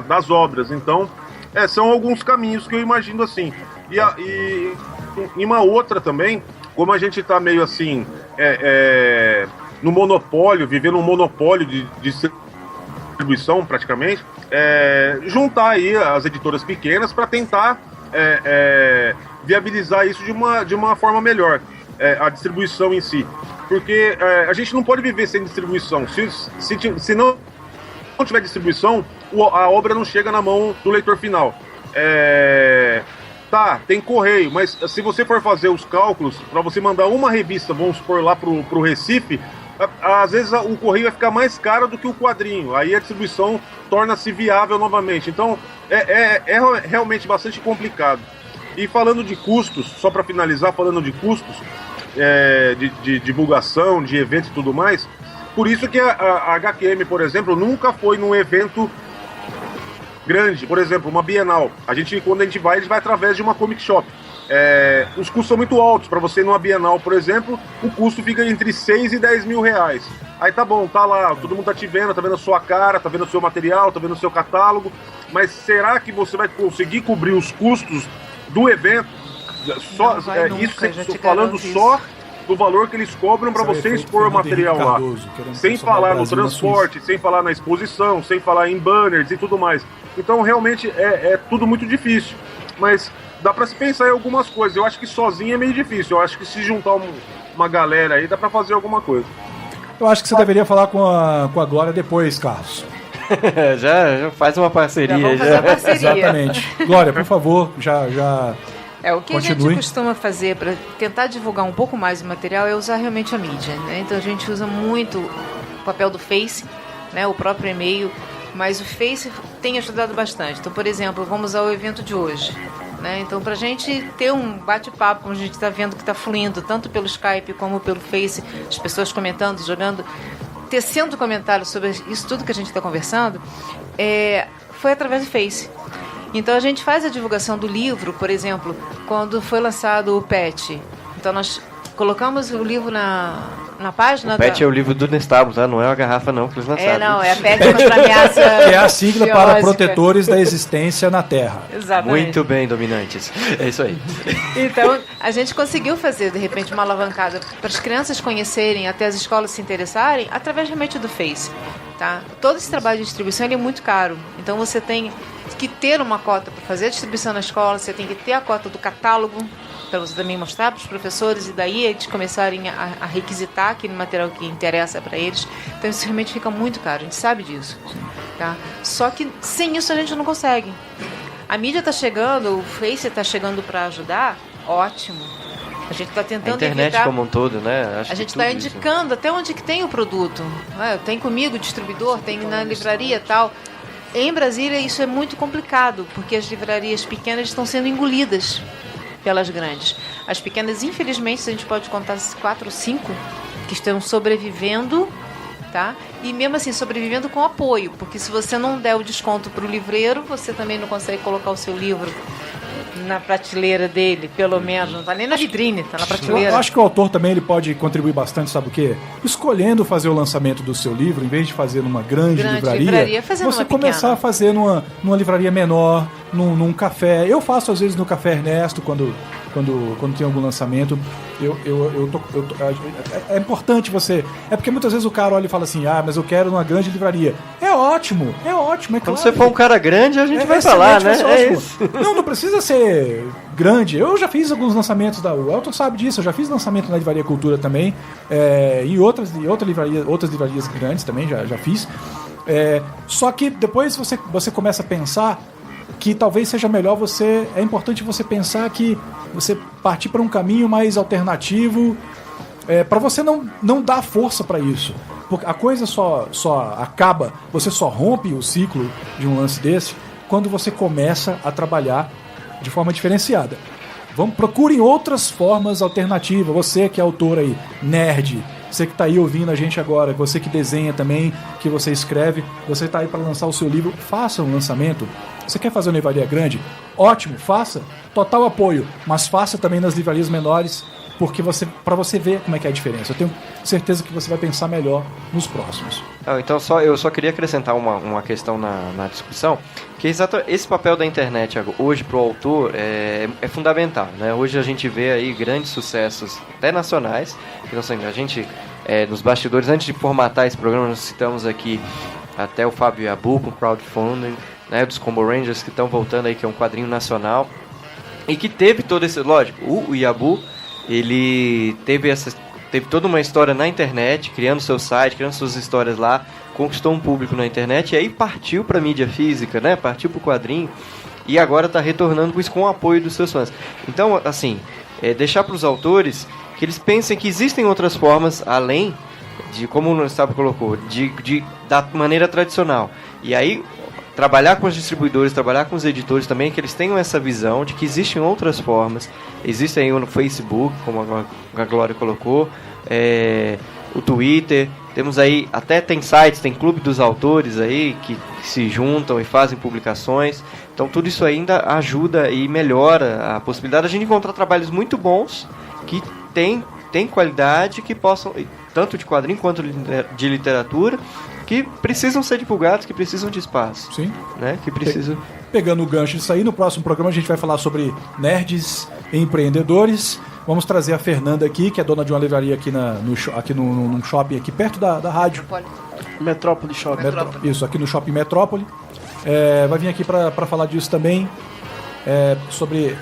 das obras. Então, são alguns caminhos que eu imagino assim. E uma outra também, como a gente está meio assim no monopólio, vivendo um monopólio de distribuição praticamente, juntar aí as editoras pequenas para tentar viabilizar isso de uma forma melhor, a distribuição em si, porque a gente não pode viver sem distribuição. Se não tiver distribuição, a obra não chega na mão do leitor final. Tem correio, mas se você for fazer os cálculos, para você mandar uma revista, vamos supor, lá pro Recife, às vezes o correio vai ficar mais caro do que o quadrinho. Aí a distribuição torna-se viável novamente. Então é realmente bastante complicado. E falando de custos, só para finalizar, falando de custos de divulgação, de eventos e tudo mais, por isso que a HQM, por exemplo, nunca foi num evento grande, por exemplo, uma Bienal. Quando a gente vai através de uma comic shop. Os custos são muito altos. Para você ir numa Bienal, por exemplo, o custo fica entre 6 e 10 mil reais. Aí tá bom, tá lá, todo mundo tá te vendo, tá vendo a sua cara, tá vendo o seu material, tá vendo o seu catálogo, mas será que você vai conseguir cobrir os custos do evento? Estou falando só do valor que eles cobram para você expor o material lá, sem falar no transporte, sem falar na exposição, sem falar em banners e tudo mais. Então realmente é tudo muito difícil, mas dá para se pensar em algumas coisas. Eu acho que sozinho é meio difícil. Eu acho que se juntar uma galera aí, dá para fazer alguma coisa. Eu acho que você deveria falar com a Glória depois, Carlos. já faz uma parceria. Exatamente. Glória, por favor, já o que continue. A gente costuma fazer para tentar divulgar um pouco mais o material é usar realmente a mídia, né? Então a gente usa muito o papel do Face, né? O próprio e-mail, mas o Face tem ajudado bastante. Então, por exemplo, vamos ao evento de hoje, né? Então, para a gente ter um bate-papo, como a gente está vendo que está fluindo, tanto pelo Skype como pelo Face, as pessoas comentando, jogando, tecendo comentários sobre isso tudo que a gente está conversando, foi através do Face. Então a gente faz a divulgação do livro, por exemplo, quando foi lançado o PET. Então nós colocamos o livro na página. O PET é o livro do Nestábulo, tá? Não é a garrafa não que eles lançaram. É a PET contra a ameaça. É a sigla para protetores da existência na Terra. Exatamente. Muito bem, dominantes. É isso aí. Então a gente conseguiu fazer, de repente, uma alavancada para as crianças conhecerem, até as escolas se interessarem, através realmente do Face. Tá? Todo esse trabalho de distribuição é muito caro. Então você tem que ter uma cota para fazer a distribuição na escola, você tem que ter a cota do catálogo, para você também mostrar para os professores e daí eles começarem a requisitar aquele material que interessa para eles. Então isso realmente fica muito caro, a gente sabe disso. Tá? Só que sem isso a gente não consegue. A mídia está chegando, o Face está chegando para ajudar, ótimo. A gente está tentando a internet evitar, como um todo, né? a gente está indicando até onde que tem o produto. Tem comigo, distribuidor, tem na livraria e tal. Em Brasília isso é muito complicado, porque as livrarias pequenas estão sendo engolidas pelas grandes. As pequenas, infelizmente, a gente pode contar 4 ou 5 que estão sobrevivendo, tá? E mesmo assim, sobrevivendo com apoio, porque se você não der o desconto para o livreiro, você também não consegue colocar o seu livro na prateleira dele, pelo menos. Não está nem na vitrine, está na prateleira. Eu acho que o autor também ele pode contribuir bastante, sabe o quê? Escolhendo fazer o lançamento do seu livro, em vez de fazer numa grande livraria você começar a fazer numa livraria menor, num café. Eu faço às vezes no Café Ernesto, quando tem algum lançamento. É importante você... É porque muitas vezes o cara olha e fala assim, mas eu quero numa grande livraria. É ótimo, é claro. Quando você for um cara grande, a gente vai falar, né? É isso. Não precisa ser grande. Eu já fiz alguns lançamentos o Elton sabe disso, eu já fiz lançamento na Livraria Cultura também, e outras livrarias grandes também, já fiz. Só que depois você começa a pensar que talvez seja melhor é importante você pensar que você partir para um caminho mais alternativo, para você não dar força para isso. Porque a coisa só acaba, você só rompe o ciclo de um lance desse quando você começa a trabalhar de forma diferenciada. Procurem outras formas alternativas. Você que é autor aí, nerd, você que está aí ouvindo a gente agora, você que desenha também, que você escreve, você está aí para lançar o seu livro, faça um lançamento. Você quer fazer uma livraria grande? Ótimo, faça. Total apoio. Mas faça também nas livrarias menores, porque para você ver como é que é a diferença. Eu tenho certeza que você vai pensar melhor nos próximos. Então eu só queria acrescentar uma questão na discussão, que esse papel da internet hoje para o autor é fundamental, né? Hoje a gente vê aí grandes sucessos, até nacionais, que não sei, a gente, nos bastidores, antes de formatar esse programa, nós citamos aqui até o Fábio Yabu com crowdfunding, né, dos Combo Rangers que estão voltando aí, que é um quadrinho nacional, e que teve todo esse... Lógico, o Yabu, ele teve toda uma história na internet, criando seu site, criando suas histórias lá, conquistou um público na internet, e aí partiu para mídia física, né, partiu para o quadrinho, e agora está retornando com isso, com o apoio dos seus fãs. Então, assim, deixar para os autores que eles pensem que existem outras formas, além de, como o Gustavo colocou, da maneira tradicional. E aí, trabalhar com os distribuidores, trabalhar com os editores também, que eles tenham essa visão de que existem outras formas. Existem aí no Facebook, como a Glória colocou, o Twitter, temos aí, até tem sites, tem clube dos autores aí, que se juntam e fazem publicações. Então tudo isso ainda ajuda e melhora a possibilidade de a gente encontrar trabalhos muito bons, que tem qualidade, que possam, tanto de quadrinho quanto de literatura, que precisam ser divulgados, que precisam de espaço. Sim. Né? Que precisam... Pegando o gancho disso aí, no próximo programa a gente vai falar sobre nerds e empreendedores. Vamos trazer a Fernanda aqui, que é dona de uma livraria aqui num shopping aqui perto da rádio. Metrópole Shopping. Isso, aqui no Shopping Metrópole. Vai vir aqui para falar disso também, sobre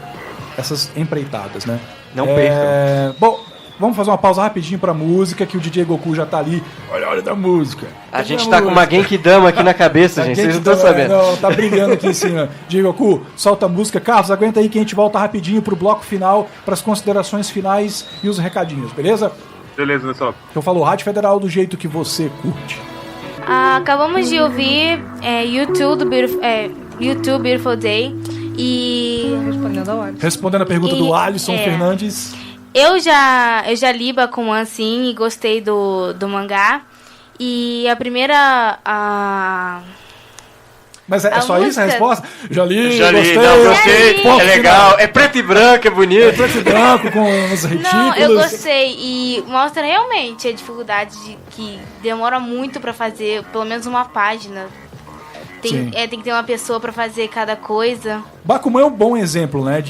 essas empreitadas, né? Não percam. Bom, vamos fazer uma pausa rapidinho pra música, que o DJ Goku já tá ali. Olha da música. A gente tá com uma Genkidama aqui na cabeça, gente. Vocês não estão sabendo. Não, tá brilhando aqui em cima. DJ Goku, solta a música. Carlos, aguenta aí que a gente volta rapidinho pro bloco final, pras considerações finais e os recadinhos, beleza? Beleza, Nessão. Eu falo Rádio Federal do jeito que você curte. Acabamos de ouvir YouTube Beautiful Day e... Respondendo a pergunta do Alisson Fernandes... Eu já li Bakuman, sim, e gostei do mangá. E a primeira... Mas só música... isso a resposta? Já li, gostei, é legal, é preto e branco, é bonito. É preto e branco, com uns retículos. Não, eu gostei, e mostra realmente a dificuldade que demora muito pra fazer, pelo menos uma página. Tem que ter uma pessoa pra fazer cada coisa. Bakuman é um bom exemplo, né?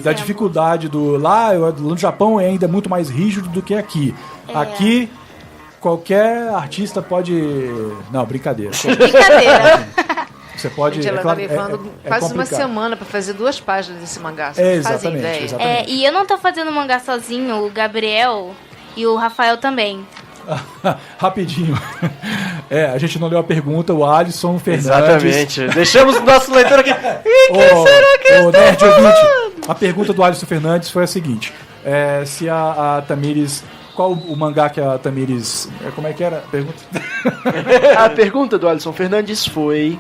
Da dificuldade lá no Japão é ainda muito mais rígido do que aqui. Aqui, qualquer artista pode... Não, brincadeira. Brincadeira. Você pode... Gente, ela tá levando quase uma semana pra fazer 2 páginas desse mangá. Exatamente. E eu não tô fazendo mangá sozinho, o Gabriel e o Rafael também. Rapidinho. A gente não leu a pergunta, o Alisson Fernandes. Exatamente. Deixamos o nosso leitor aqui. Quem será que está falando? A pergunta do Alisson Fernandes foi a seguinte: se a Tamires... Qual o mangá que a Tamires... Como é que era a pergunta? A pergunta do Alisson Fernandes foi...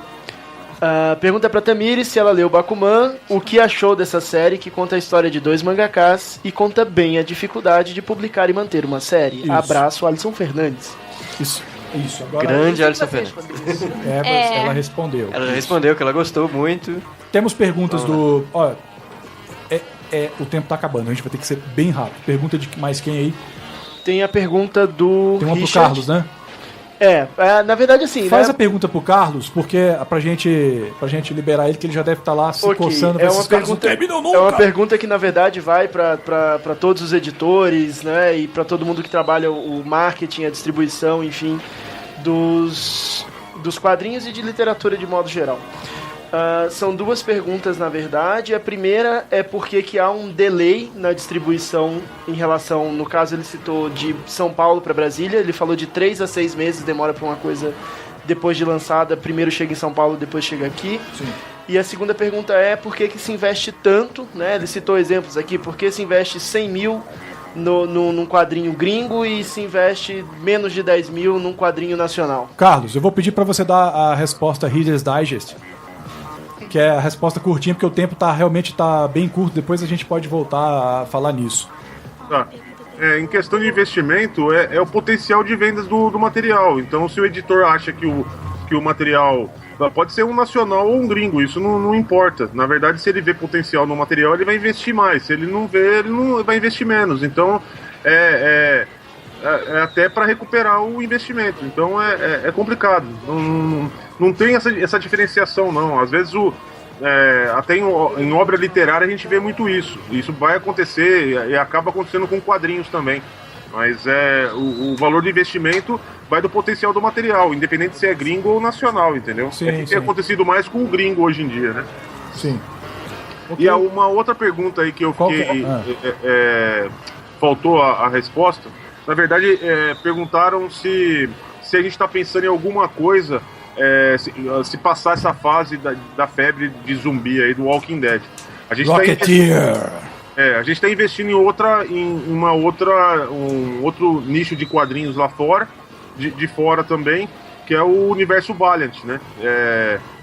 pergunta pra Tamires se ela leu Bakuman, o que achou dessa série que conta a história de 2 mangakás e conta bem a dificuldade de publicar e manter uma série. Isso. Abraço, Alisson Fernandes. Isso. Agora, grande Alisson Fernandes. Ela respondeu. Ela respondeu que ela gostou muito. Temos perguntas do... Olha, o tempo tá acabando, a gente vai ter que ser bem rápido. Pergunta de mais quem aí? Tem a pergunta do Tem uma Richard. pro Carlos, né? Na verdade assim... Faz a pergunta pro Carlos, porque pra gente liberar ele, que ele já deve estar lá se coçando. É uma pergunta que na verdade vai pra todos os editores, né? E pra todo mundo que trabalha o marketing, a distribuição, enfim, dos quadrinhos e de literatura de modo geral. São 2 perguntas, na verdade. A primeira é por que há um delay na distribuição em relação, no caso ele citou de São Paulo para Brasília, ele falou de 3 a 6 meses, demora para uma coisa depois de lançada, primeiro chega em São Paulo, depois chega aqui. Sim. E a segunda pergunta é por que se investe tanto, né? Ele citou exemplos aqui, por que se investe 100 mil num quadrinho gringo e se investe menos de 10 mil num quadrinho nacional? Carlos, eu vou pedir para você dar a resposta Reader's Digest, que é a resposta curtinha, porque o tempo realmente tá bem curto, depois a gente pode voltar a falar nisso. Em questão de investimento, é o potencial de vendas do material. Então, se o editor acha que o material pode ser um nacional ou um gringo, isso não importa. Na verdade, se ele vê potencial no material, ele vai investir mais. Se ele não vê, ele não vai investir menos. Então, até para recuperar o investimento. Então é complicado. Não tem essa diferenciação, não. Às vezes até em obra literária a gente vê muito isso. Isso vai acontecer e acaba acontecendo com quadrinhos também. Mas o valor de investimento vai do potencial do material, independente se é gringo ou nacional, entendeu? Sim, tem acontecido mais com o gringo hoje em dia, né? Sim. Okay. E há uma outra pergunta aí que eu fiquei... faltou a resposta. Na verdade, perguntaram se a gente está pensando em alguma coisa, se passar essa fase da febre de zumbi aí do Walking Dead. A gente Rocketeer! A gente está investindo em um outro nicho de quadrinhos lá fora, de fora também, que é o universo Valiant, né?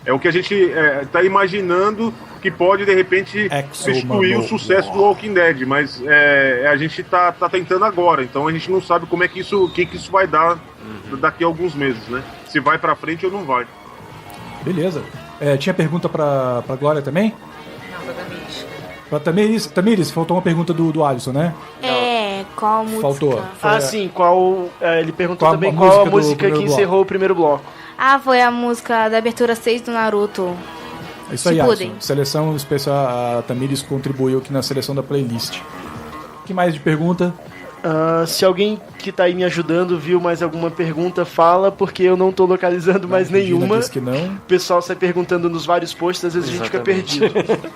É o que a gente está imaginando que pode, de repente, substituir o sucesso do Walking Dead, mas a gente tá tentando agora, então a gente não sabe como é que isso vai dar daqui a alguns meses, né? Se vai pra frente ou não vai. Beleza. Tinha pergunta pra Glória também? Não, pra Tamires. Pra Tamires, faltou uma pergunta do Alisson, né? Qual música? Faltou. Sim, ele perguntou também qual a música que encerrou o primeiro bloco. Foi a música da abertura 6 do Naruto. É isso aí, Alisson. Seleção especial, a Tamires contribuiu aqui na seleção da playlist. O que mais de pergunta? Se alguém que tá aí me ajudando viu mais alguma pergunta, fala, porque eu não tô localizando mais nenhuma. Diz que não. O pessoal sai perguntando nos vários posts, às vezes Exatamente. A gente fica perdido.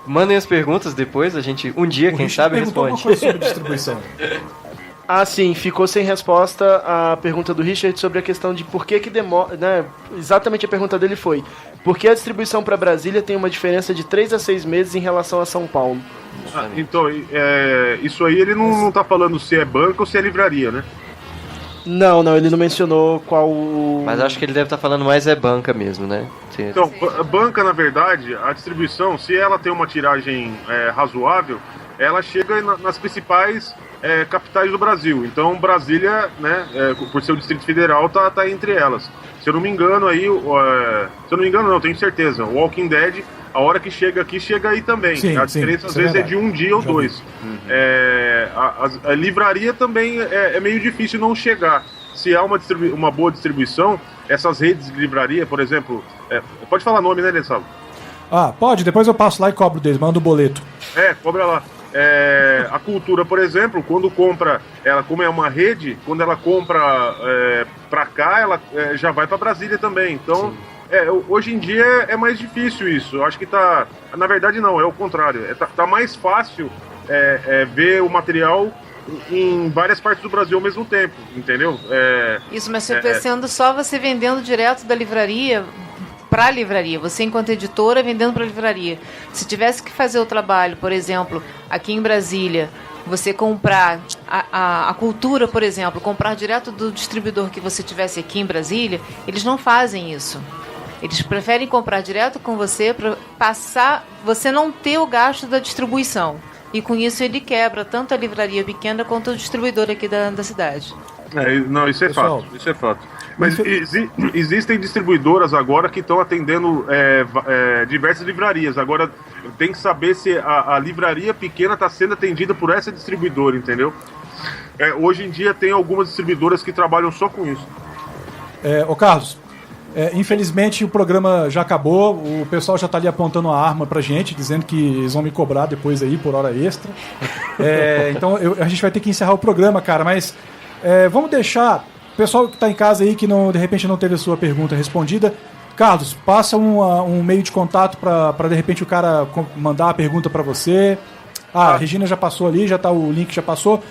Mandem as perguntas depois, a gente quem sabe responde. Uma coisa sobre distribuição. Sim, ficou sem resposta a pergunta do Richard sobre a questão de por que demora, né? Exatamente a pergunta dele foi: por que a distribuição para Brasília tem uma diferença de 3 a 6 meses em relação a São Paulo? Então, isso aí ele não tá falando se é banca ou se é livraria, né? Não, ele não mencionou qual... Mas acho que ele deve estar falando mais banca mesmo, né? Sim. Então, banca, na verdade, a distribuição, se ela tem uma tiragem razoável, ela chega nas principais capitais do Brasil. Então, Brasília, né, por ser o Distrito Federal, tá entre elas. Se eu não me engano, tenho certeza. O Walking Dead, a hora que chega aqui, chega aí também. Sim, a diferença às vezes é de um dia ou dois. A livraria também é meio difícil não chegar. Se há uma boa distribuição, essas redes de livraria, por exemplo... pode falar nome, né, Nessalo? Pode. Depois eu passo lá e cobro deles. Manda o boleto. Cobra lá. A Cultura, por exemplo, quando compra, como é uma rede, quando ela compra pra cá, ela já vai pra Brasília também. Então, Hoje em dia é mais difícil isso. Eu acho que tá... Na verdade, não, é o contrário. Tá mais fácil ver o material em várias partes do Brasil ao mesmo tempo, entendeu? Isso, mas sendo só você vendendo direto da livraria para a livraria, você enquanto editora vendendo para a livraria. Se tivesse que fazer o trabalho, por exemplo, aqui em Brasília, você comprar a cultura, por exemplo, comprar direto do distribuidor que você tivesse aqui em Brasília, eles não fazem isso. Eles preferem comprar direto com você para você não ter o gasto da distribuição. E com isso ele quebra tanto a livraria pequena quanto o distribuidor aqui da cidade. Não, isso é fato. Isso é fato. Mas existem distribuidoras agora que estão atendendo diversas livrarias. Agora tem que saber se a livraria pequena está sendo atendida por essa distribuidora, entendeu? Hoje em dia tem algumas distribuidoras que trabalham só com isso. Ô Carlos, infelizmente o programa já acabou. O pessoal já está ali apontando a arma pra gente, dizendo que eles vão me cobrar depois aí por hora extra. Então a gente vai ter que encerrar o programa, cara, mas vamos deixar o pessoal que está em casa aí, que de repente não teve a sua pergunta respondida. Carlos, passa um meio de contato para de repente o cara mandar a pergunta para você. A Regina já passou ali, o link já passou.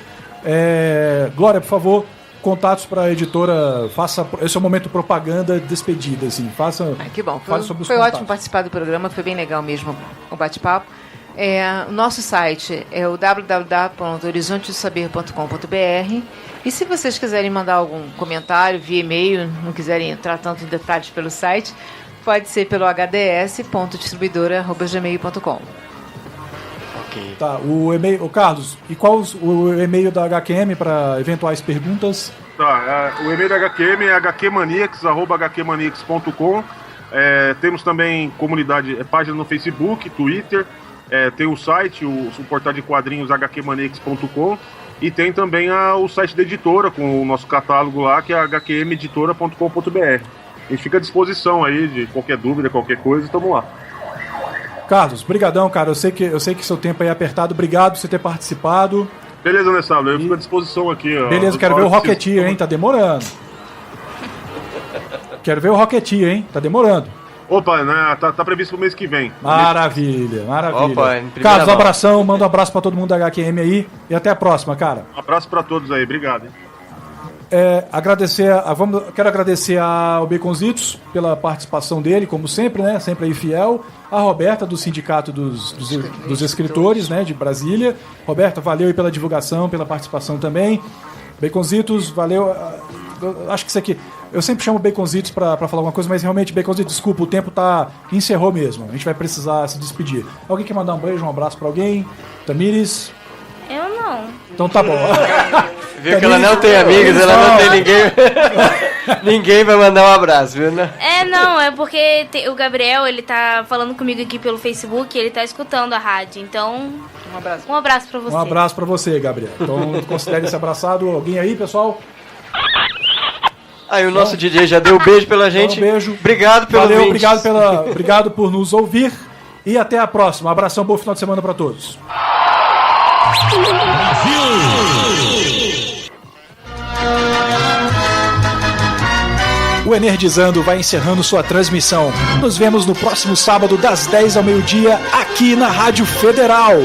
Glória, por favor, contatos para a editora. Faça esse é o momento propaganda despedida, assim. Faça. Que bom. Sobre os foi contatos. Ótimo participar do programa, foi bem legal mesmo o bate-papo. O nosso site é o www.horizontedosaber.com.br. E se vocês quiserem mandar algum comentário via e-mail, não quiserem entrar tanto em detalhes pelo site, pode ser pelo hds.distribuidora@gmail.com. Ok. Tá, o e-mail, Carlos, e qual o e-mail da HQM para eventuais perguntas? Tá, o e-mail da HQM é hqmaniacs@hqmaniacs.com. Temos também página no Facebook, Twitter, tem o site, o portal de quadrinhos hqmaniacs.com. E tem também o site da editora, com o nosso catálogo lá, que é hqmeditora.com.br. A gente fica à disposição aí de qualquer dúvida, qualquer coisa, tamo lá. Carlos, brigadão, cara. Eu sei que seu tempo aí é apertado. Obrigado por você ter participado. Beleza, Nessalo, eu fico à disposição aqui. Beleza, quero ver o Rocketeer, hein? Tá demorando. Quero ver o Rocketeer, hein? Tá demorando. Opa, né? Tá previsto pro mês que vem. Maravilha. Opa, Carlos, um abração, manda um abraço pra todo mundo da HQM aí e até a próxima, cara. Um abraço pra todos aí, obrigado. Hein? Quero agradecer ao Baconzitos pela participação dele, como sempre, né? Sempre aí fiel. A Roberta, do Sindicato dos Escritores, né? De Brasília. Roberta, valeu aí pela divulgação, pela participação também. Baconzitos, valeu. Acho que isso aqui... Eu sempre chamo Baconzitos pra falar alguma coisa, mas realmente, Baconzitos, desculpa, o tempo encerrou mesmo. A gente vai precisar se despedir. Alguém quer mandar um beijo, um abraço pra alguém? Tamires? Eu não. Então tá bom. Viu que ela não tem amigos, ela não tem ninguém. Ninguém vai mandar um abraço, viu, né? É porque o Gabriel, ele tá falando comigo aqui pelo Facebook, ele tá escutando a rádio, então... Um abraço pra você. Um abraço pra você, Gabriel. Então considere esse abraçado. Alguém aí, pessoal? Aí o nosso DJ já deu um beijo pela gente. Um beijo. Obrigado pelo Valeu, obrigado por nos ouvir. E até a próxima. Um abração, bom final de semana pra todos. O Energizando vai encerrando sua transmissão. Nos vemos no próximo sábado, das 10 ao meio-dia, aqui na Rádio Federal.